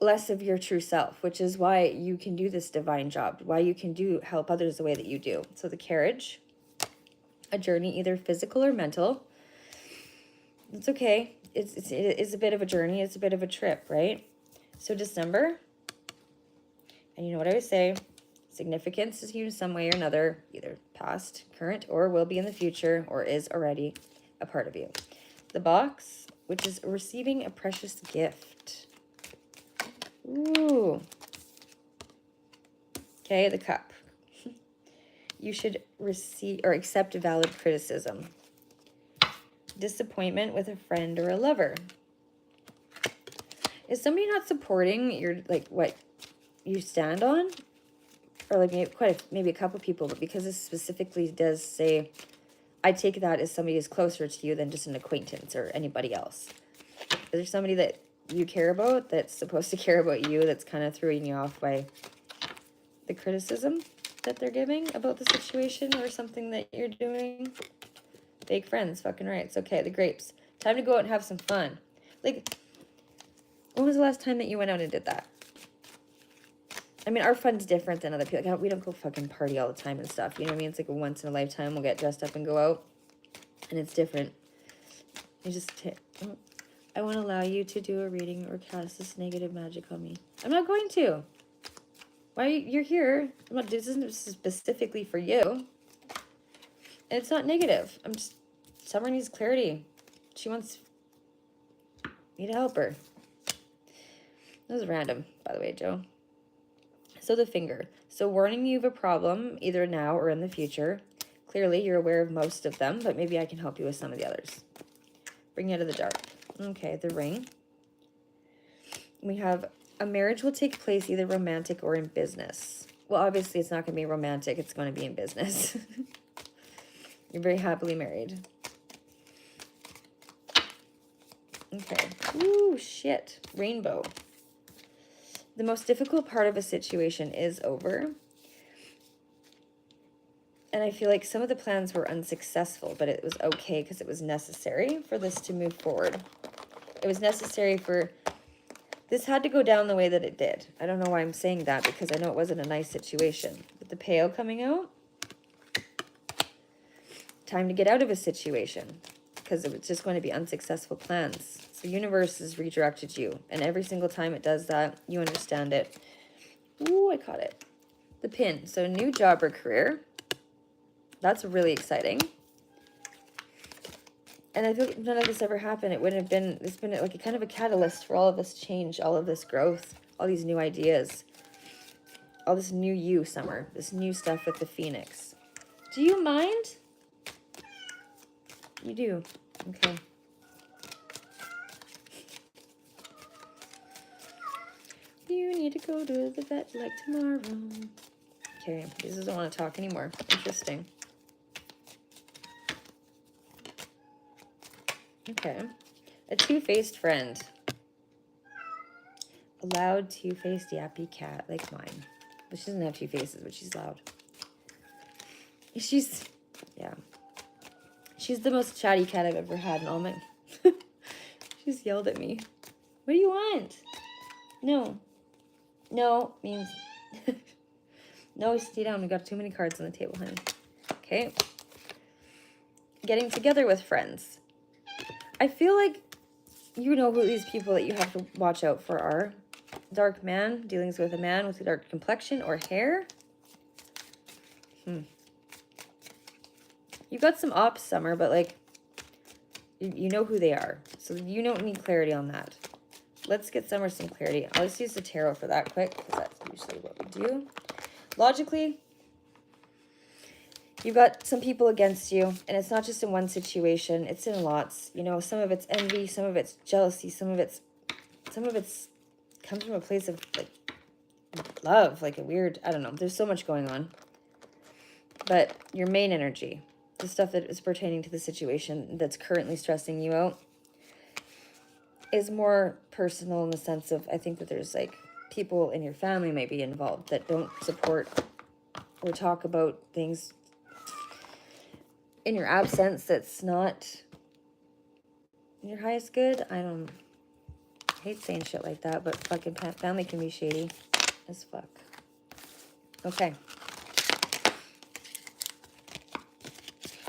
[SPEAKER 1] less of your true self, which is why you can do this divine job, why you can help others the way that you do. So the carriage, a journey, either physical or mental. It's okay. It is a bit of a journey. It's a bit of a trip, right? So December, and you know what I always say, significance is you in some way or another, either past, current, or will be in the future, or is already a part of you. The box, which is receiving a precious gift. Ooh. Okay, the cup. You should receive or accept valid criticism. Disappointment with a friend or a lover. Is somebody not supporting your, like, what you stand on? Or like maybe a couple people, but because this specifically does say, I take that as somebody is closer to you than just an acquaintance or anybody else. Is there somebody that you care about that's supposed to care about you that's kind of throwing you off by the criticism that they're giving about the situation or something that you're doing? Fake friends, fucking right. It's okay. The grapes. Time to go out and have some fun. Like, when was the last time that you went out and did that? I mean, our fun's different than other people. Like, we don't go fucking party all the time and stuff. You know what I mean? It's like a once in a lifetime. We'll get dressed up and go out. And it's different. You just I won't allow you to do a reading or cast this negative magic on me. I'm not going to. Why you're here? This isn't specifically for you. And it's not negative. Summer needs clarity. She wants me to help her. That was random, by the way, Joe. So the finger. So warning you of a problem, either now or in the future. Clearly, you're aware of most of them, but maybe I can help you with some of the others. Bring you out of the dark. Okay, the ring. We have a marriage will take place either romantic or in business. Well, obviously, it's not going to be romantic. It's going to be in business. You're very happily married. Okay. Ooh, shit. Rainbow. The most difficult part of a situation is over. And I feel like some of the plans were unsuccessful, but it was okay because it was necessary for this to move forward. It was necessary for... This had to go down the way that it did. I don't know why I'm saying that, because I know it wasn't a nice situation. With the pail coming out, time to get out of a situation, because it was just going to be unsuccessful plans. So universe has redirected you, and every single time it does that, you understand it. Ooh, I caught it. The pin. So new job or career. That's really exciting. And I feel like if none of this ever happened, it wouldn't have been, it's been like a kind of a catalyst for all of this change, all of this growth, all these new ideas, all this new you, Summer, this new stuff with the Phoenix. Do you mind? You do. Okay. You need to go to the vet like tomorrow. Okay, this doesn't want to talk anymore. Interesting. Okay. A two-faced friend. A loud, two-faced, yappy cat like mine. But she doesn't have two faces, but she's loud. Yeah. She's the most chatty cat I've ever had in all my... She's yelled at me. What do you want? No. No means... No, stay down. We got too many cards on the table, honey. Okay. Getting together with friends. I feel like You know who these people that you have to watch out for are. Dark man, dealings with a man with a dark complexion or hair. You got some ops, Summer, but like, you know who they are. So you don't need clarity on that. Let's get Summer some clarity. I'll just use the tarot for that quick, because that's usually what we do. Logically, you've got some people against you, and it's not just in one situation, it's in lots. You know, some of it's envy, some of it's jealousy, some of it's comes from a place of like love, like a weird, I don't know. There's so much going on. But your main energy, the stuff that is pertaining to the situation that's currently stressing you out, is more personal in the sense of, I think that there's like people in your family may be involved that don't support or talk about things in your absence that's not your highest good. I hate saying shit like that, but fucking family can be shady as fuck. Okay.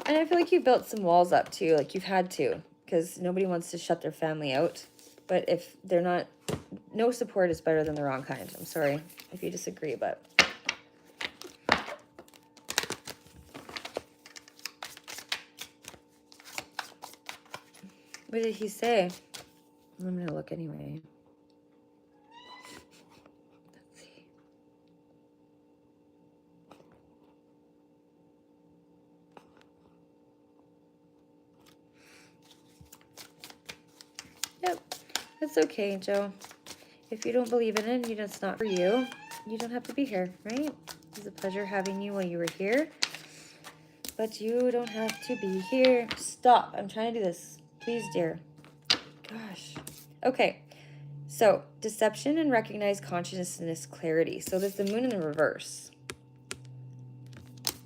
[SPEAKER 1] And I feel like you built some walls up too, like you've had to, because nobody wants to shut their family out. But if they're not, no support is better than the wrong kind. I'm sorry if you disagree, but. What did he say? I'm going to look anyway. Let's see. Yep. It's okay, Joe. If you don't believe in it, it's not for you. You don't have to be here, right? It was a pleasure having you while you were here. But you don't have to be here. Stop. I'm trying to do this. Please, dear. Gosh. Okay. So, deception and recognized consciousness clarity. So, there's the moon in the reverse.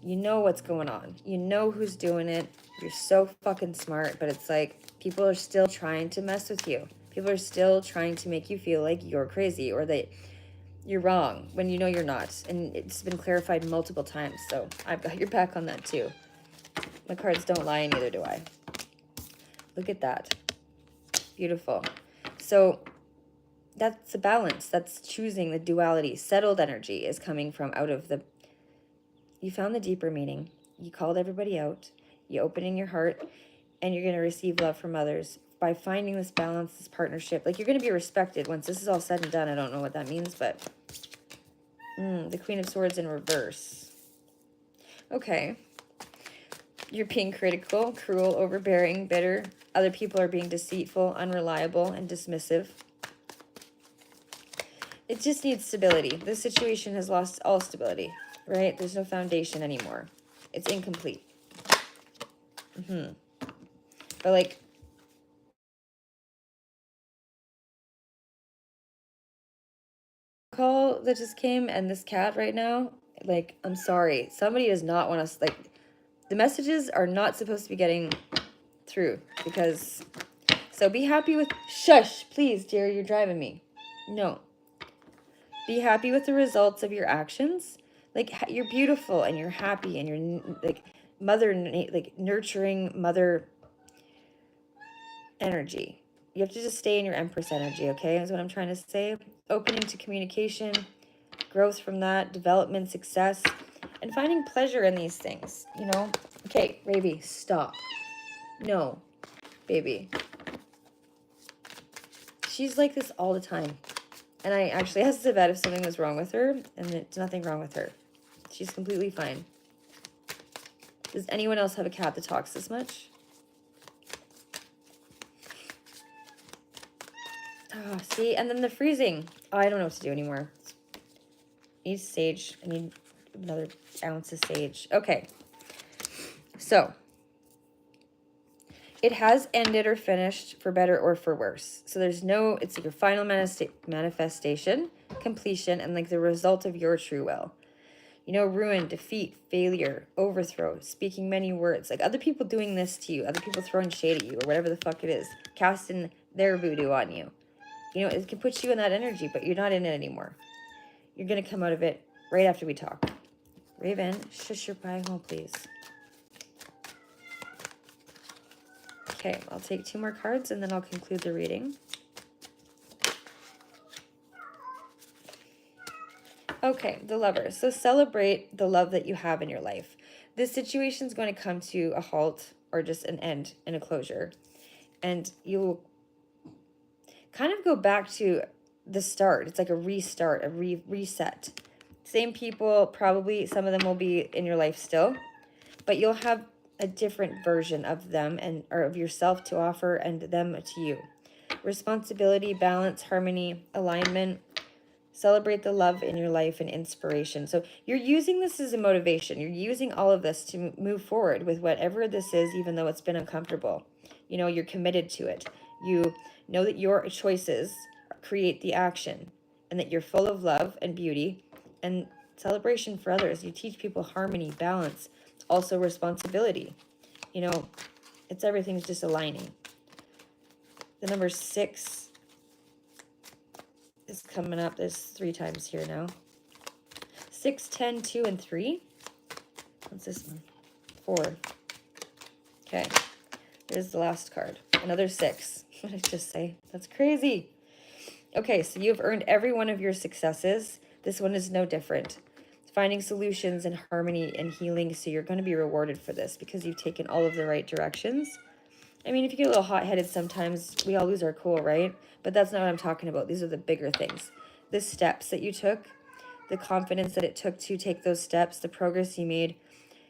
[SPEAKER 1] You know what's going on. You know who's doing it. You're so fucking smart. But it's like, people are still trying to mess with you. People are still trying to make you feel like you're crazy or that you're wrong when you know you're not. And it's been clarified multiple times. So, I've got your back on that too. My cards don't lie, neither do I. Look at that. Beautiful. So that's the balance. That's choosing the duality. Settled energy is coming from out of the... You found the deeper meaning. You called everybody out. You opening your heart. And you're going to receive love from others. By finding this balance, this partnership. Like, you're going to be respected once this is all said and done. I don't know what that means, but... the Queen of Swords in reverse. Okay. You're being critical, cruel, overbearing, bitter. Other people are being deceitful, unreliable, and dismissive. It just needs stability. This situation has lost all stability, right? There's no foundation anymore. It's incomplete. But like, call that just came and this cat right now, like, I'm sorry. Somebody does not want us, like, the messages are not supposed to be getting through because, so be happy with, shush, please, dear, you're driving me. No. Be happy with the results of your actions. Like, you're beautiful and you're happy and you're like nurturing mother energy. You have to just stay in your Empress energy, okay? Is what I'm trying to say. Opening to communication, growth from that, development, success, and finding pleasure in these things, you know? Okay, Ravi, stop. No, baby. She's like this all the time. And I actually asked Yvette if something was wrong with her, and it's nothing wrong with her. She's completely fine. Does anyone else have a cat that talks this much? Oh, see? And then the freezing. Oh, I don't know what to do anymore. I need sage. I need another ounce of sage. Okay. So, it has ended or finished for better or for worse. So there's no, it's like your final manifestation, completion, and like the result of your true will. You know, ruin, defeat, failure, overthrow, speaking many words. Like other people doing this to you, other people throwing shade at you or whatever the fuck it is. Casting their voodoo on you. You know, it can put you in that energy, but you're not in it anymore. You're going to come out of it right after we talk. Raven, shush your pie hole, please. Okay, I'll take 2 more cards and then I'll conclude the reading. Okay, the Lovers. So celebrate the love that you have in your life. This situation is going to come to a halt or just an end and a closure. And you'll kind of go back to the start. It's like a restart, a reset. Same people, probably some of them will be in your life still, but you'll have a different version of them or of yourself to offer and them to you. Responsibility, balance, harmony, alignment. Celebrate the love in your life and inspiration. So you're using this as a motivation. You're using all of this to move forward with whatever this is, even though it's been uncomfortable. You know, you're committed to it. You know that your choices create the action and that you're full of love and beauty and celebration for others. You teach people harmony, balance, also responsibility. You know, it's everything's just aligning. The number 6 is coming up. There's 3 times here now. 6, 10, 2, and 3. What's this one? 4. Okay. Here's the last card. Another 6. What did I just say? That's crazy. Okay, so you've earned every one of your successes. This one is no different. Finding solutions and harmony and healing, so you're going to be rewarded for this because you've taken all of the right directions. I mean, if you get a little hot-headed sometimes, we all lose our cool, right? But that's not what I'm talking about. These are the bigger things. The steps that you took, the confidence that it took to take those steps, the progress you made,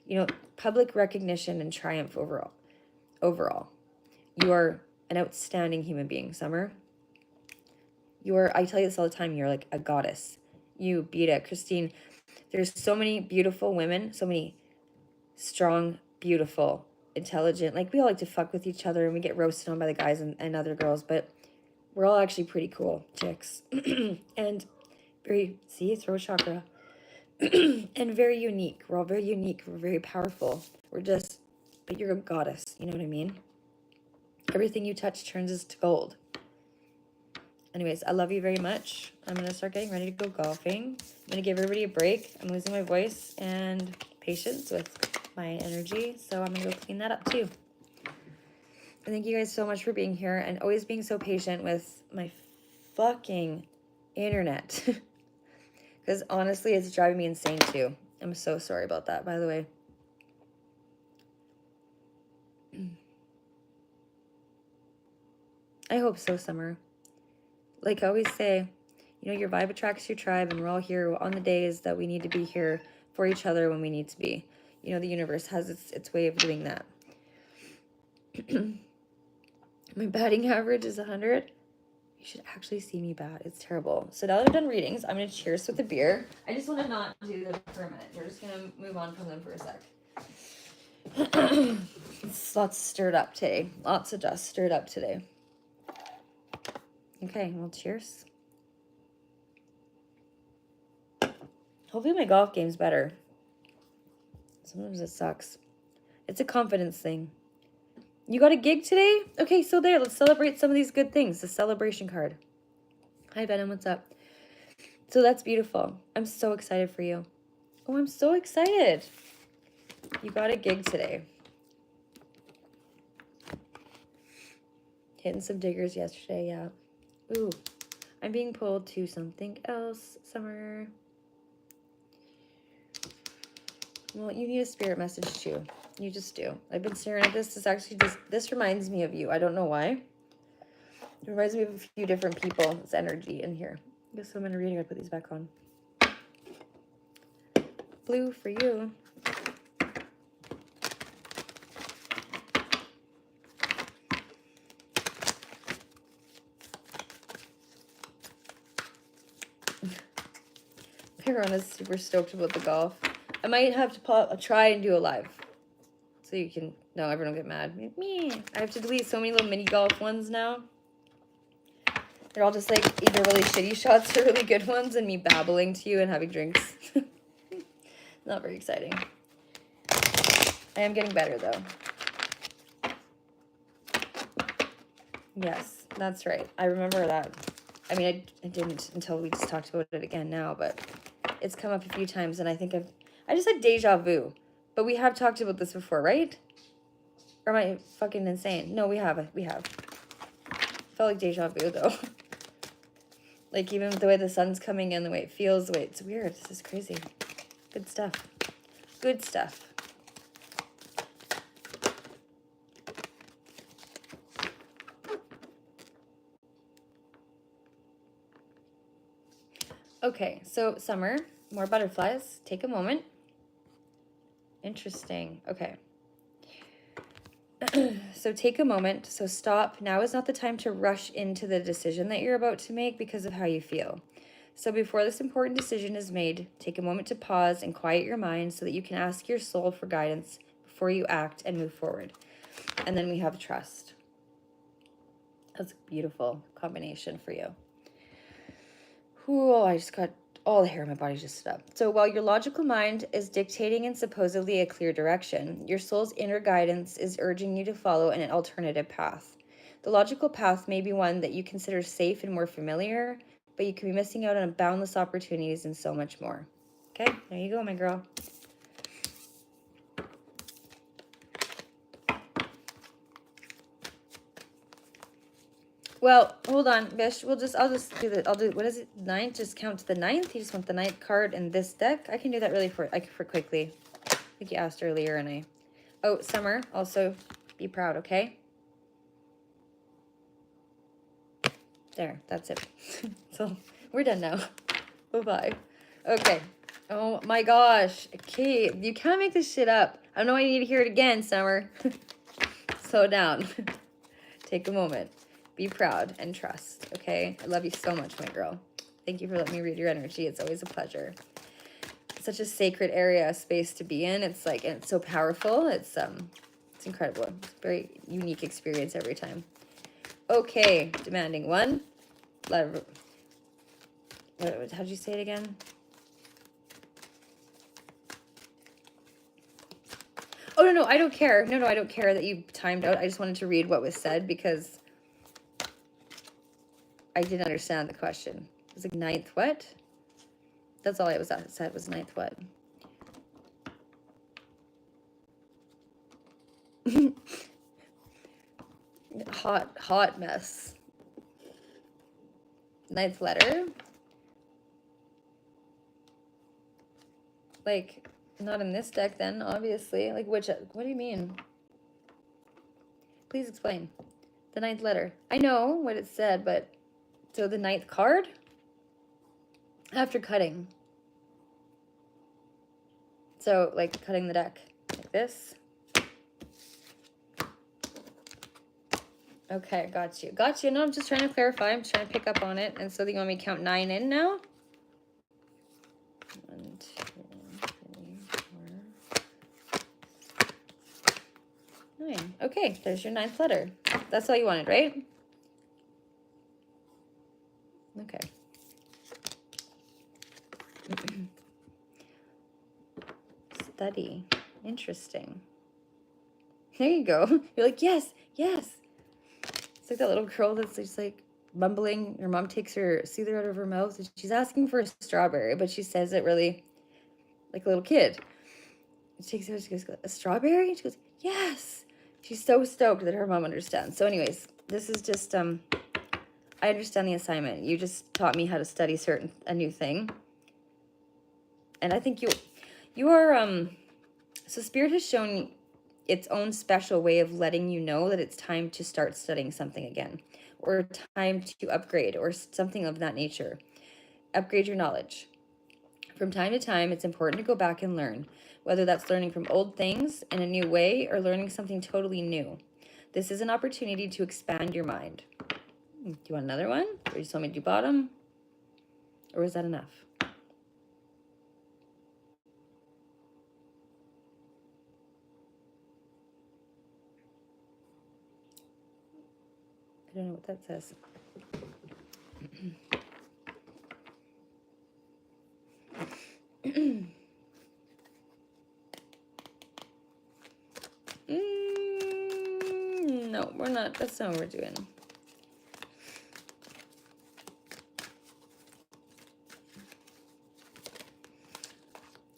[SPEAKER 1] you know, public recognition and triumph overall. You are an outstanding human being, Summer. I tell you this all the time, you're like a goddess. You, Beta, Christine, there's so many beautiful women, so many strong, beautiful, intelligent, like we all like to fuck with each other and we get roasted on by the guys and other girls, but we're all actually pretty cool chicks. And very, see, throat chakra. And very unique. We're all very unique. We're very powerful. But you're a goddess. You know what I mean? Everything you touch turns to gold. Anyways, I love you very much. I'm going to start getting ready to go golfing. I'm going to give everybody a break. I'm losing my voice and patience with my energy, so I'm gonna go clean that up too. And thank you guys so much for being here and always being so patient with my fucking internet. Because honestly, it's driving me insane too. I'm so sorry about that, by the way. I hope so, Summer. Like I always say, you know, your vibe attracts your tribe, and we're all here on the days that we need to be here for each other when we need to be. You know, the universe has its way of doing that. My batting average is 100. You should actually see me bat. It's terrible. So now that I've done readings, I'm going to cheers with the beer. I just want to not do them for a minute. We're just going to move on from them for a sec. It's lots stirred up today. Lots of dust stirred up today. Okay, well, cheers. Hopefully my golf game's better. Sometimes it sucks. It's a confidence thing. You got a gig today? Okay, so there. Let's celebrate some of these good things. The celebration card. Hi, Venom. What's up? So that's beautiful. I'm so excited for you. Oh, I'm so excited. You got a gig today. Hitting some diggers yesterday, yeah. Ooh, I'm being pulled to something else, Summer. Well, you need a spirit message too. You just do. I've been staring at this. This reminds me of you. I don't know why. It reminds me of a few different people. It's energy in here. I guess I'm going to read it. I put these back on. Blue for you. Pirana's super stoked about the golf. I might have to try and do a live. So you can, no, everyone will get mad. Me. I have to delete so many little mini golf ones now. They're all just like either really shitty shots or really good ones and me babbling to you and having drinks. Not very exciting. I am getting better though. Yes, that's right. I remember that. I mean, I didn't until we just talked about it again now, but it's come up a few times and I think I just had deja vu. But we have talked about this before, right? Or am I fucking insane? No, we have. Felt like deja vu, though. Like, even the way the sun's coming in, the way it feels, the way it's weird. This is crazy. Good stuff. Good stuff. Okay, so summer, more butterflies. Take a moment. Interesting. Okay. So take a moment. So stop. Now is not the time to rush into the decision that you're about to make because of how you feel. So before this important decision is made, take a moment to pause and quiet your mind so that you can ask your soul for guidance before you act and move forward. And then we have trust. That's a beautiful combination for you. Ooh, I just got all the hair on my body just stood up. So while your logical mind is dictating in supposedly a clear direction, your soul's inner guidance is urging you to follow an alternative path. The logical path may be one that you consider safe and more familiar, but you could be missing out on boundless opportunities and so much more. Okay, there you go, my girl. Well, hold on, Bish. I'll just do the, what is it, 9th? Just count to the 9th? You just want the 9th card in this deck? I can do that really for quickly. I think you asked earlier and oh, Summer, also be proud, okay? There, that's it. So, we're done now. Bye-bye. Okay. Oh my gosh. Okay, you can't make this shit up. I know I need to hear it again, Summer. Slow down. Take a moment. Be proud and trust, okay? I love you so much, my girl. Thank you for letting me read your energy. It's always a pleasure. It's such a sacred area, space to be in. It's like, and it's so powerful. It's incredible. It's a very unique experience every time. Okay, demanding 1. How'd you say it again? Oh, no, I don't care. No, I don't care that you timed out. I just wanted to read what was said because I didn't understand the question. It was like 9th what? That's all I said was 9th what? Hot mess. 9th letter? Like, not in this deck then, obviously. Like, what do you mean? Please explain. The 9th letter. I know what it said, but... So the 9th card? After cutting. So, like, cutting the deck. Like this. Okay, got you. Got you. No, I'm just trying to clarify. I'm trying to pick up on it. And so you want me to count 9 in now? 1, 2, 3, 4, 9. Okay, there's your 9th letter. That's all you wanted, right? Okay. Study. Interesting. There you go. You're like, yes. It's like that little girl that's just like mumbling. Her mom takes her soother out of her mouth and she's asking for a strawberry, but she says it really like a little kid. She takes it out, she goes, a strawberry? And she goes, yes. She's so stoked that her mom understands. So anyways, this is just, I understand the assignment. You just taught me how to study a new thing. And I think you are, so Spirit has shown its own special way of letting you know that it's time to start studying something again, or time to upgrade, or something of that nature. Upgrade your knowledge. From time to time, it's important to go back and learn, whether that's learning from old things in a new way or learning something totally new. This is an opportunity to expand your mind. Do you want another one? Or you just want me to do bottom? Or is that enough? I don't know what that says. No, we're not. That's not what we're doing.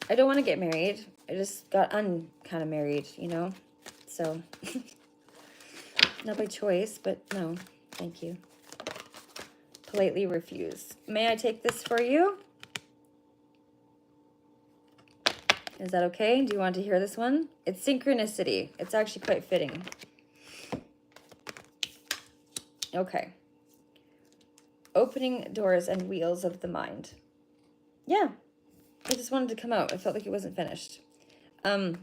[SPEAKER 1] I don't want to get married. I just got kind of married, you know? so not by choice, but no, thank you. Politely refuse. May I take this for you? Is that okay? Do you want to hear this one? It's synchronicity. It's actually quite fitting. Okay. Opening doors and wheels of the mind. Yeah. I just wanted to come out. I felt like it wasn't finished. And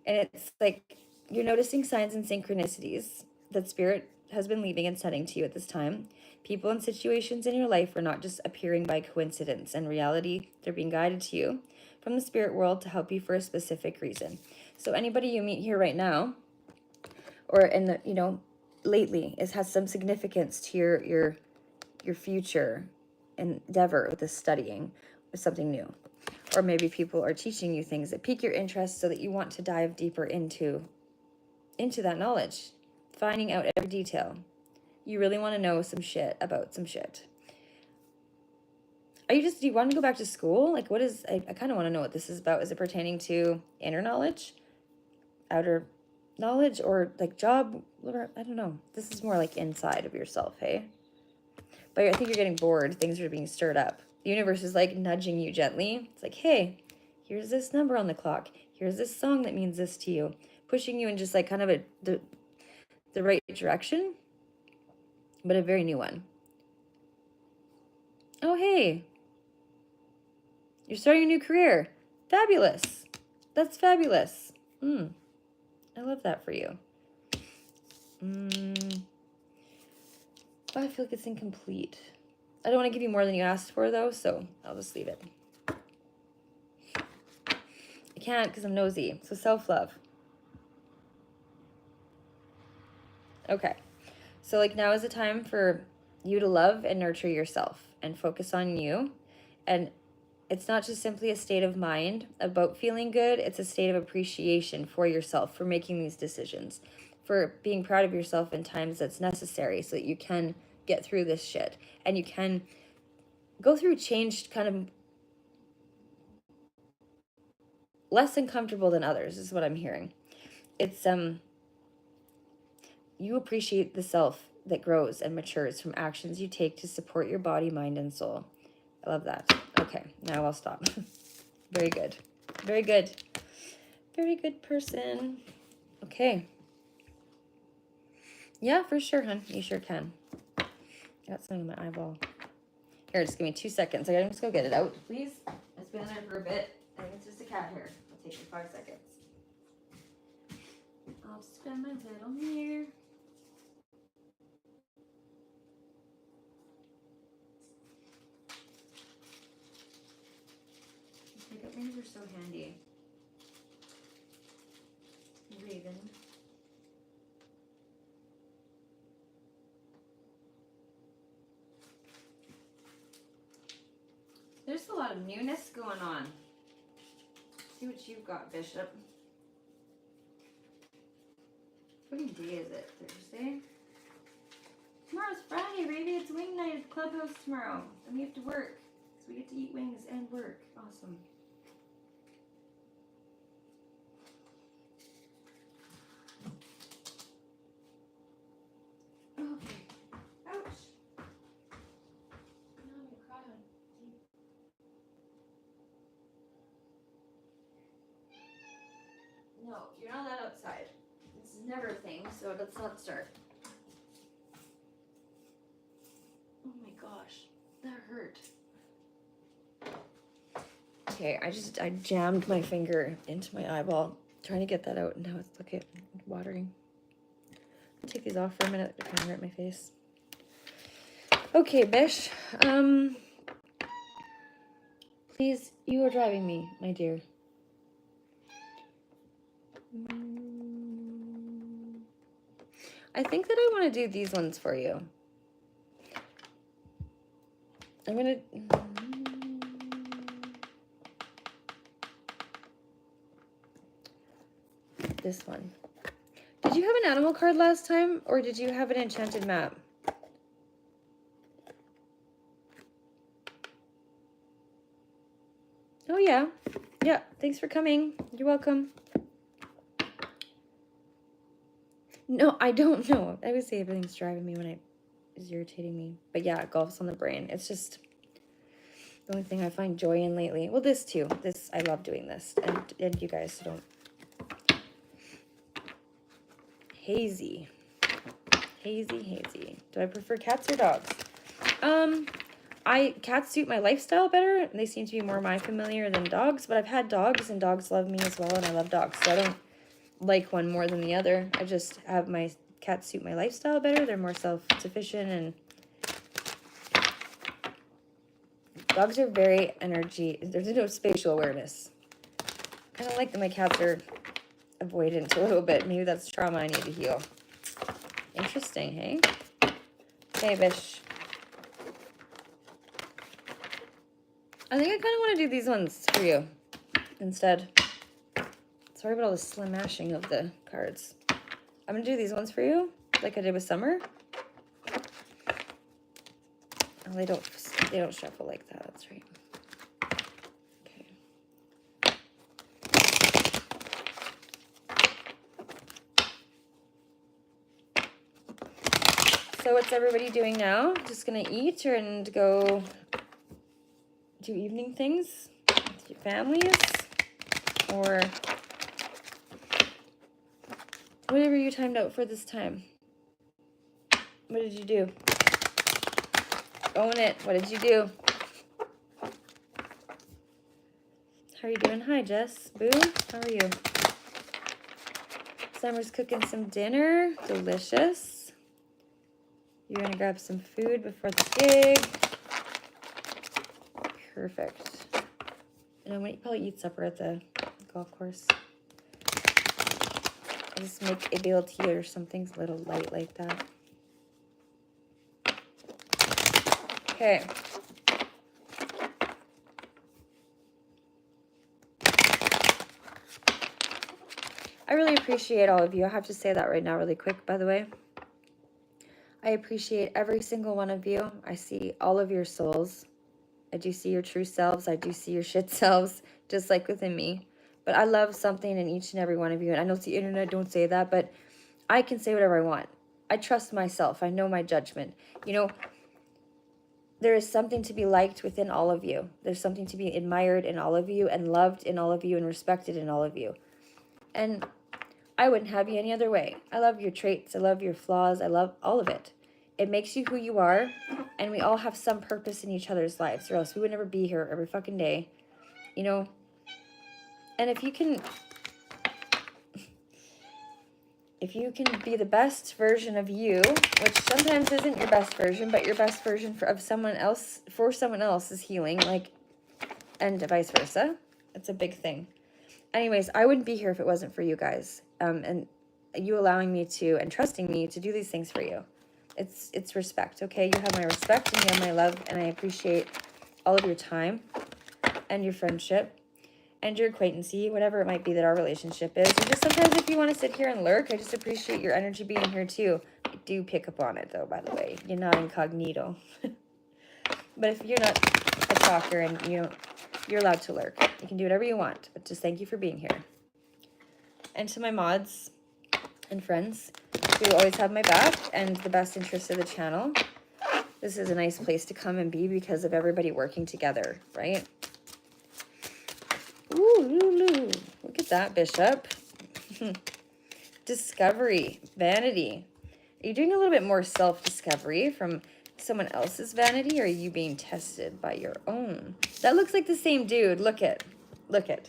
[SPEAKER 1] it's like you're noticing signs and synchronicities that spirit has been leaving and setting to you at this time. People and situations in your life are not just appearing by coincidence. In reality, they're being guided to you from the spirit world to help you for a specific reason. So anybody you meet here right now, or in the, you know, lately, has some significance to your future endeavor with this studying, with something new. Or maybe people are teaching you things that pique your interest so that you want to dive deeper into that knowledge, finding out every detail. You really want to know some shit about some shit. Do you want to go back to school? Like, what is, I kind of want to know what this is about. Is it pertaining to inner knowledge, outer knowledge, or like job? I don't know. This is more like inside of yourself, hey? But I think you're getting bored. Things are being stirred up. The universe is like nudging you gently. It's like, hey, here's this number on the clock. Here's this song that means this to you. Pushing you in just like kind of the right direction, but a very new one. Oh, hey. You're starting a new career. Fabulous. That's fabulous. I love that for you. Oh, I feel like it's incomplete. I don't want to give you more than you asked for, though, so I'll just leave it. I can't because I'm nosy. So self-love. Okay. So, like, now is the time for you to love and nurture yourself and focus on you. And it's not just simply a state of mind about feeling good. It's a state of appreciation for yourself, for making these decisions, for being proud of yourself in times that's necessary so that you can get through this shit and you can go through change kind of less uncomfortable than others is what I'm hearing. It's you appreciate the self that grows and matures from actions you take to support your body, mind, and soul. I love that. Okay, now I'll stop. Very good. Very good. Very good person. Okay. Yeah, for sure, hon. You sure can. I got something in my eyeball. Here, just give me 2 seconds. I gotta just go get it out, please. It's been in there for a bit. I think it's just a cat hair. It'll take me 5 seconds. I'll just grab my little mirror. Makeup rings are so handy. Raven. There's a lot of newness going on. See what you've got, Bishop. What day is it? Thursday? Tomorrow's Friday, baby. It's wing night at the clubhouse tomorrow. And we have to work. So we get to eat wings and work. Awesome. Okay. Ouch. No, I'm gonna cry on. No, you're not allowed outside. This is never a thing, so let's not start. Oh my gosh, that hurt. Okay, I jammed my finger into my eyeball, trying to get that out, and now it's, look at watering. I'll take these off for a minute. They're kind of hurt my face. Okay, Bish. Please, you are driving me, my dear. I think that I want to do these ones for you. I'm gonna. This one. Did you have an animal card last time, or did you have an enchanted map? Oh, yeah. Yeah, thanks for coming. You're welcome. No, I don't know. I would say everything's driving me when is irritating me. But yeah, golf's on the brain. It's just the only thing I find joy in lately. Well, this too. This, I love doing this. And you guys don't. Hazy. Hazy. Do I prefer cats or dogs? Cats suit my lifestyle better. They seem to be more my familiar than dogs, but I've had dogs and dogs love me as well, and I love dogs. So I don't like one more than the other. I just have my cats suit my lifestyle better. They're more self-sufficient, and dogs are very there's no spatial awareness. Kind of like that my cats are avoidant a little bit. Maybe that's trauma I need to heal. Interesting, hey? Okay, Bish. I think I kind of want to do these ones for you instead. Sorry about all the slim mashing of the cards. I'm going to do these ones for you, like I did with Summer. Oh, they don't shuffle like that. That's right. Okay. So what's everybody doing now? Just going to eat and go do evening things with your families, or whatever you timed out for this time. What did you do? Own it. What did you do? How are you doing? Hi, Jess. Boo. How are you? Summer's cooking some dinner. Delicious. You're going to grab some food before the gig. Perfect. And I'm going to probably eat supper at the golf course. I'll just make a bale tea or something a little light like that. Okay. I really appreciate all of you. I have to say that right now really quick, by the way. I appreciate every single one of you. I see all of your souls. I do see your true selves. I do see your shit selves, just like within me. But I love something in each and every one of you. And I know the internet don't say that, but I can say whatever I want. I trust myself. I know my judgment. You know, there is something to be liked within all of you. There's something to be admired in all of you, and loved in all of you, and respected in all of you. And I wouldn't have you any other way. I love your traits. I love your flaws. I love all of it. It makes you who you are, and we all have some purpose in each other's lives, or else we would never be here every fucking day, you know? And if you can be the best version of you, which sometimes isn't your best version, but your best version of someone else, for someone else's healing, like, and vice versa, it's a big thing. Anyways, I wouldn't be here if it wasn't for you guys, and you allowing me to, and trusting me to do these things for you. It's respect, okay? You have my respect and you have my love, and I appreciate all of your time and your friendship and your acquaintancy, whatever it might be that our relationship is. And just sometimes if you want to sit here and lurk, I just appreciate your energy being here too. I do pick up on it though, by the way. You're not incognito. But if you're not a talker and you're allowed to lurk. You can do whatever you want, but just thank you for being here. And to my mods and friends who always have my back and the best interest of the channel, this is a nice place to come and be because of everybody working together, right? Ooh, look at that, Bishop. Discovery, vanity. Are you doing a little bit more self-discovery from someone else's vanity, or are you being tested by your own? That looks like the same dude. Look it. It's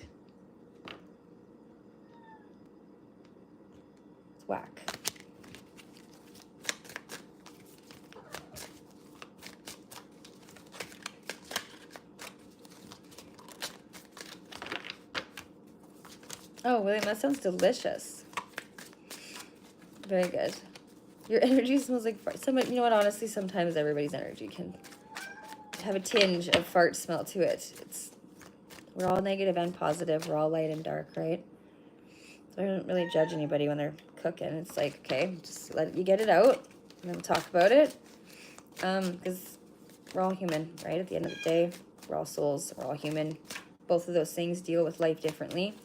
[SPEAKER 1] whack. Oh, William, that sounds delicious. Very good. Your energy smells like fart. You know what? Honestly, sometimes everybody's energy can have a tinge of fart smell to it. We're all negative and positive. We're all light and dark, right? So I don't really judge anybody when they're cooking. It's like, okay, just let you get it out, and then we'll talk about it. Because we're all human, right? At the end of the day, we're all souls. We're all human. Both of those things deal with life differently.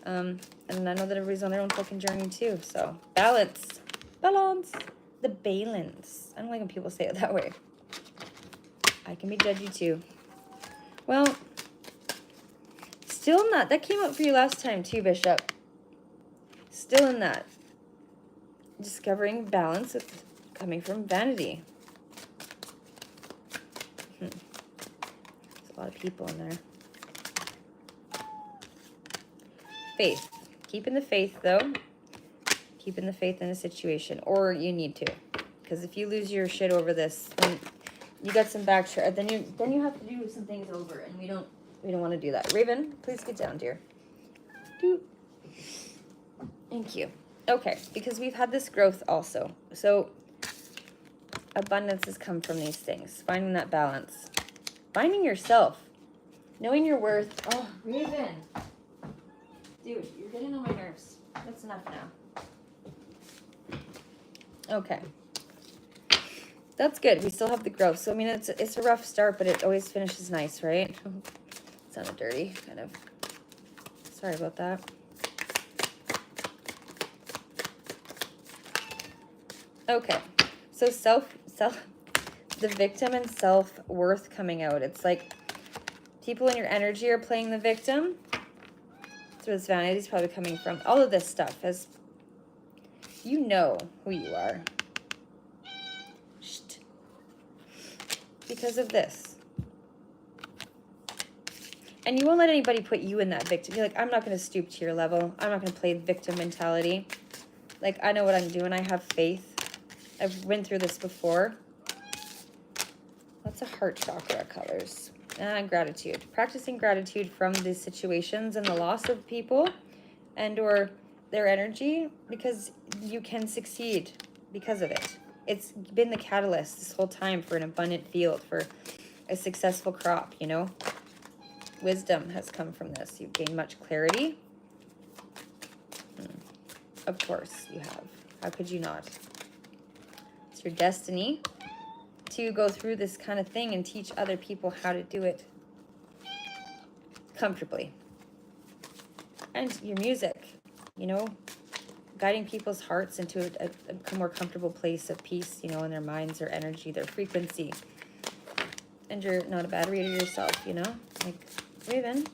[SPEAKER 1] And I know that everybody's on their own fucking journey too. So balance. balance, the balance. I don't like when people say it that way. I can be judgy too. Well, still in that. That came out for you last time too, Bishop. Still in that. Discovering balance with coming from vanity. There's a lot of people in there. Faith. Keeping the faith, though. Keeping the faith in a situation. Or you need to. Because if you lose your shit over this, then you got some back then you have to do some things over, and we don't want to do that. Raven, please get down, dear. Thank you. Okay, because we've had this growth also. So abundance has come from these things. Finding that balance. Finding yourself. Knowing your worth. Oh, Raven. Dude, you're getting on my nerves. That's enough now. Okay. That's good. We still have the growth. So, I mean, it's a rough start, but it always finishes nice, right? Sounded dirty, kind of. Sorry about that. Okay. So the victim and self-worth coming out. It's like people in your energy are playing the victim. That's where this vanity is probably coming from. All of this stuff as you know who you are. Shh. Because of this. And you won't let anybody put you in that victim. You're like, I'm not going to stoop to your level. I'm not going to play victim mentality. Like, I know what I'm doing. I have faith. I've been through this before. Lots of heart chakra colors. And gratitude. Practicing gratitude from these situations and the loss of people and or their energy, because you can succeed because of it. It's been the catalyst this whole time for an abundant field, for a successful crop, you know? Wisdom has come from this. You've gained much clarity. Of course you have. How could you not? It's your destiny to go through this kind of thing and teach other people how to do it comfortably. And your music, you know, guiding people's hearts into a more comfortable place of peace, you know, in their minds, their energy, their frequency. And you're not a bad reader yourself, you know? Like, Raven,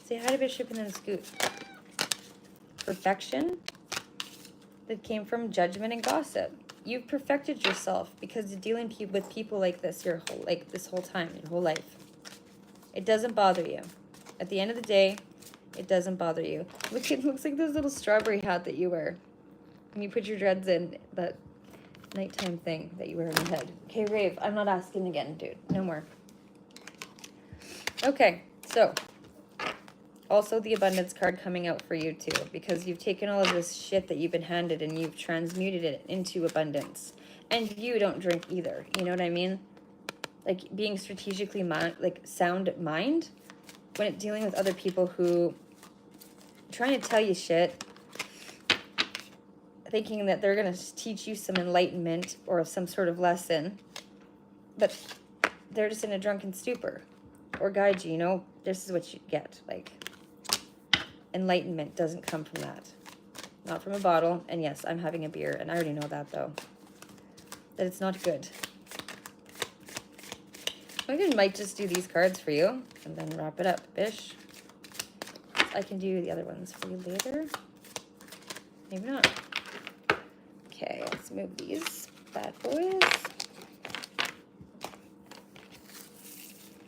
[SPEAKER 1] say hi to Bishop and then scoot. Perfection that came from judgment and gossip. You've perfected yourself because you're dealing with people like this this whole time, your whole life. It doesn't bother you. At the end of the day, it doesn't bother you. Look, it looks like this little strawberry hat that you wear when you put your dreads in, that nighttime thing that you wear on your head. Okay, Rave, I'm not asking again, dude. No more. Okay, so also the abundance card coming out for you too, because you've taken all of this shit that you've been handed and you've transmuted it into abundance. And you don't drink either. You know what I mean? Like being strategically sound mind when it's dealing with other people who trying to tell you shit, thinking that they're going to teach you some enlightenment or some sort of lesson, but they're just in a drunken stupor, or guide you, you know, this is what you get. Like, enlightenment doesn't come from that. Not from a bottle. And yes, I'm having a beer, and I already know that, though. That it's not good. Maybe I might just do these cards for you, and then wrap it up, Bish. I can do the other ones for you later. Maybe not. Okay, let's move these bad boys.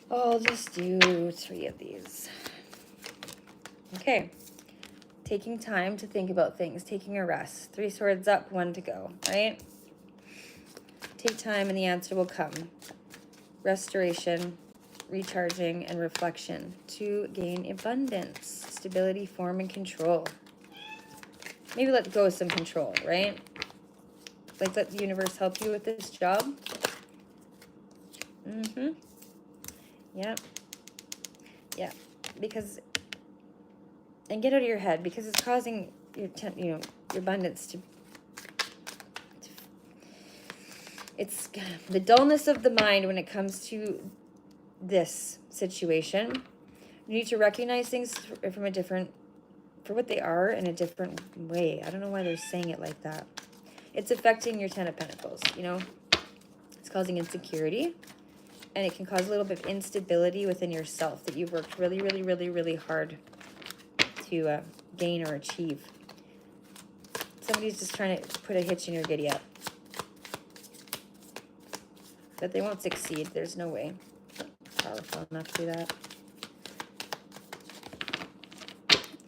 [SPEAKER 1] I'll just do 3 of these. Okay. Taking time to think about things. Taking a rest. 3 swords up, 1 to go, right? Take time and the answer will come. Restoration, recharging, and reflection to gain abundance, stability, form, and control. Maybe let go of some control, right? Like, let the universe help you with this job. Yep. Yeah. Because, and get out of your head, because it's causing your abundance to, it's the dullness of the mind when it comes to this situation. You need to recognize things from a different, for what they are in a different way. I don't know why they're saying it like that. It's affecting your Ten of Pentacles, you know. It's causing insecurity, and it can cause a little bit of instability within yourself that you've worked really, really, really, really hard to gain or achieve. Somebody's just trying to put a hitch in your giddy up. But they won't succeed. There's no way. Powerful enough to do that.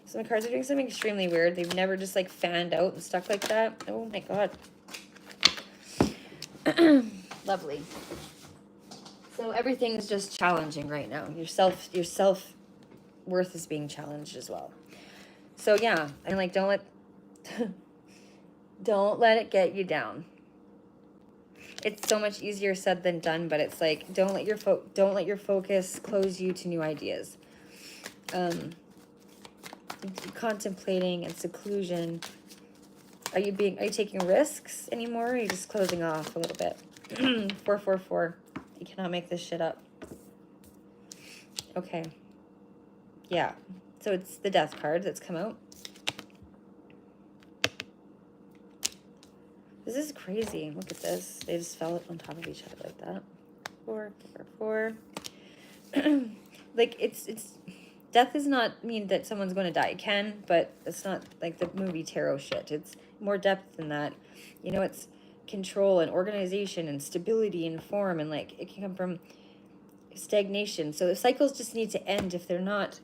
[SPEAKER 1] Some cards are doing something extremely weird. They've never just like fanned out and stuck like that. Oh my god. Lovely. So everything's just challenging right now. Your self-worth is being challenged as well. So yeah, and like don't let it get you down. It's so much easier said than done, but it's like don't let your focus close you to new ideas. Contemplating and seclusion. Are you taking risks anymore? Or are you just closing off a little bit? 444. You cannot make this shit up. Okay. Yeah. So it's the Death card that's come out. This is crazy. Look at this. They just fell on top of each other like that. 4, 4, 4. Like it's death does not mean that someone's going to die. It can, but it's not like the movie tarot shit. It's more depth than that. You know, it's control and organization and stability and form, and like it can come from stagnation. So the cycles just need to end if they're not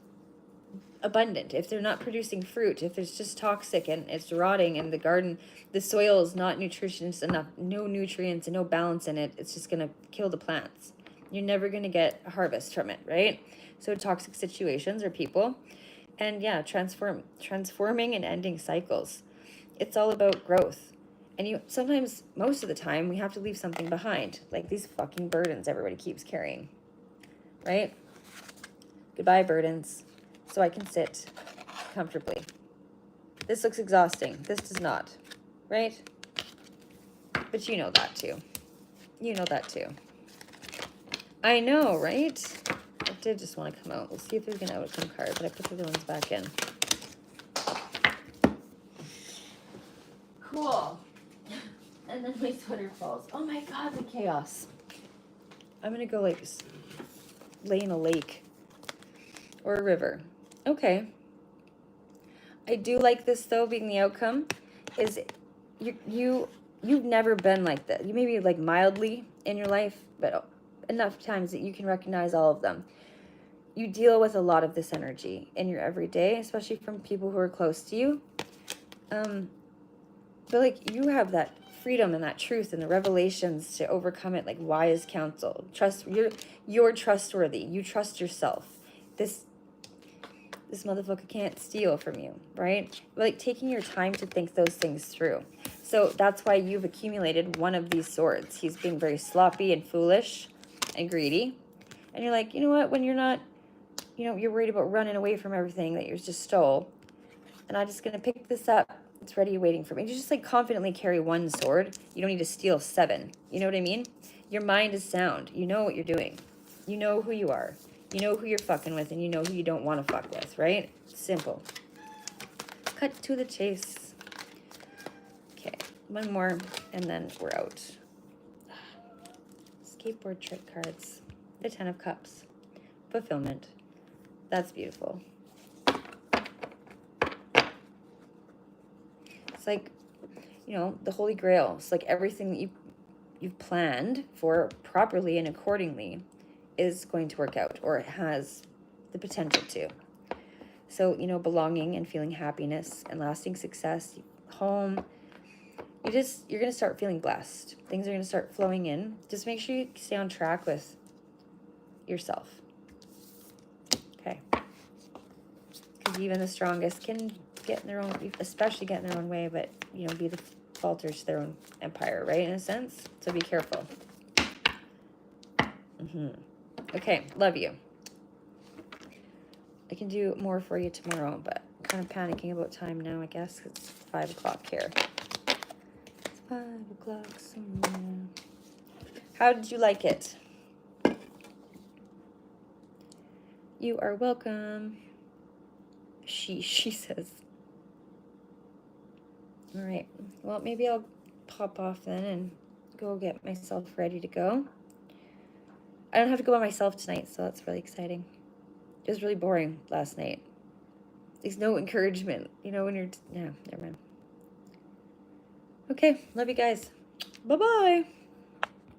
[SPEAKER 1] abundant, if they're not producing fruit, if it's just toxic and it's rotting and the garden, the soil is not nutritious enough, no nutrients and no balance in it, it's just going to kill the plants. You're never going to get a harvest from it, right? So toxic situations or people, and yeah, transforming and ending cycles. It's all about growth. And sometimes, most of the time, we have to leave something behind, like these fucking burdens everybody keeps carrying, right? Goodbye, burdens. So I can sit comfortably. This looks exhausting. This does not, right? But you know that too. You know that too. I know, right? I did just want to come out. We'll see if there's an outcome card, but I put the other ones back in. Cool. And then my sweater falls. Oh my god, the chaos. I'm going to go like lay in a lake or a river. Okay. I do like this though, being the outcome is you've never been like that. You may be like mildly in your life, but enough times that you can recognize all of them. You deal with a lot of this energy in your everyday, especially from people who are close to you. But like you have that freedom and that truth and the revelations to overcome it, like wise counsel. You're trustworthy. You trust yourself. This motherfucker can't steal from you, right? But like taking your time to think those things through. So that's why you've accumulated one of these swords. He's being very sloppy and foolish and greedy. And you're like, you know what? When you're not, you're worried about running away from everything that you just stole. And I'm just going to pick this up. It's ready waiting for me. You just like confidently carry one sword. You don't need to steal 7. You know what I mean? Your mind is sound. You know what you're doing. You know who you are. You know who you're fucking with, and you know who you don't want to fuck with, right? Simple. Cut to the chase. Okay, one more, and then we're out. Skateboard trick cards. The 10 of Cups. Fulfillment. That's beautiful. It's like, the Holy Grail. It's like everything that you've planned for properly and accordingly is going to work out, or it has the potential to. So, belonging and feeling happiness and lasting success, home, you're going to start feeling blessed. Things are going to start flowing in. Just make sure you stay on track with yourself. Okay. Because even the strongest can get in their own, especially get in their own way, but, be the falters to their own empire, right, in a sense? So be careful. Okay, love you. I can do more for you tomorrow, but I'm kind of panicking about time now, I guess. It's 5 o'clock here. It's 5 o'clock somewhere. How did you like it? You are welcome. She says. All right. Well, maybe I'll hop off then and go get myself ready to go. I don't have to go by myself tonight, so that's really exciting. It was really boring last night. There's no encouragement, you know, when you're... Yeah, never mind. Okay, love you guys. Bye-bye.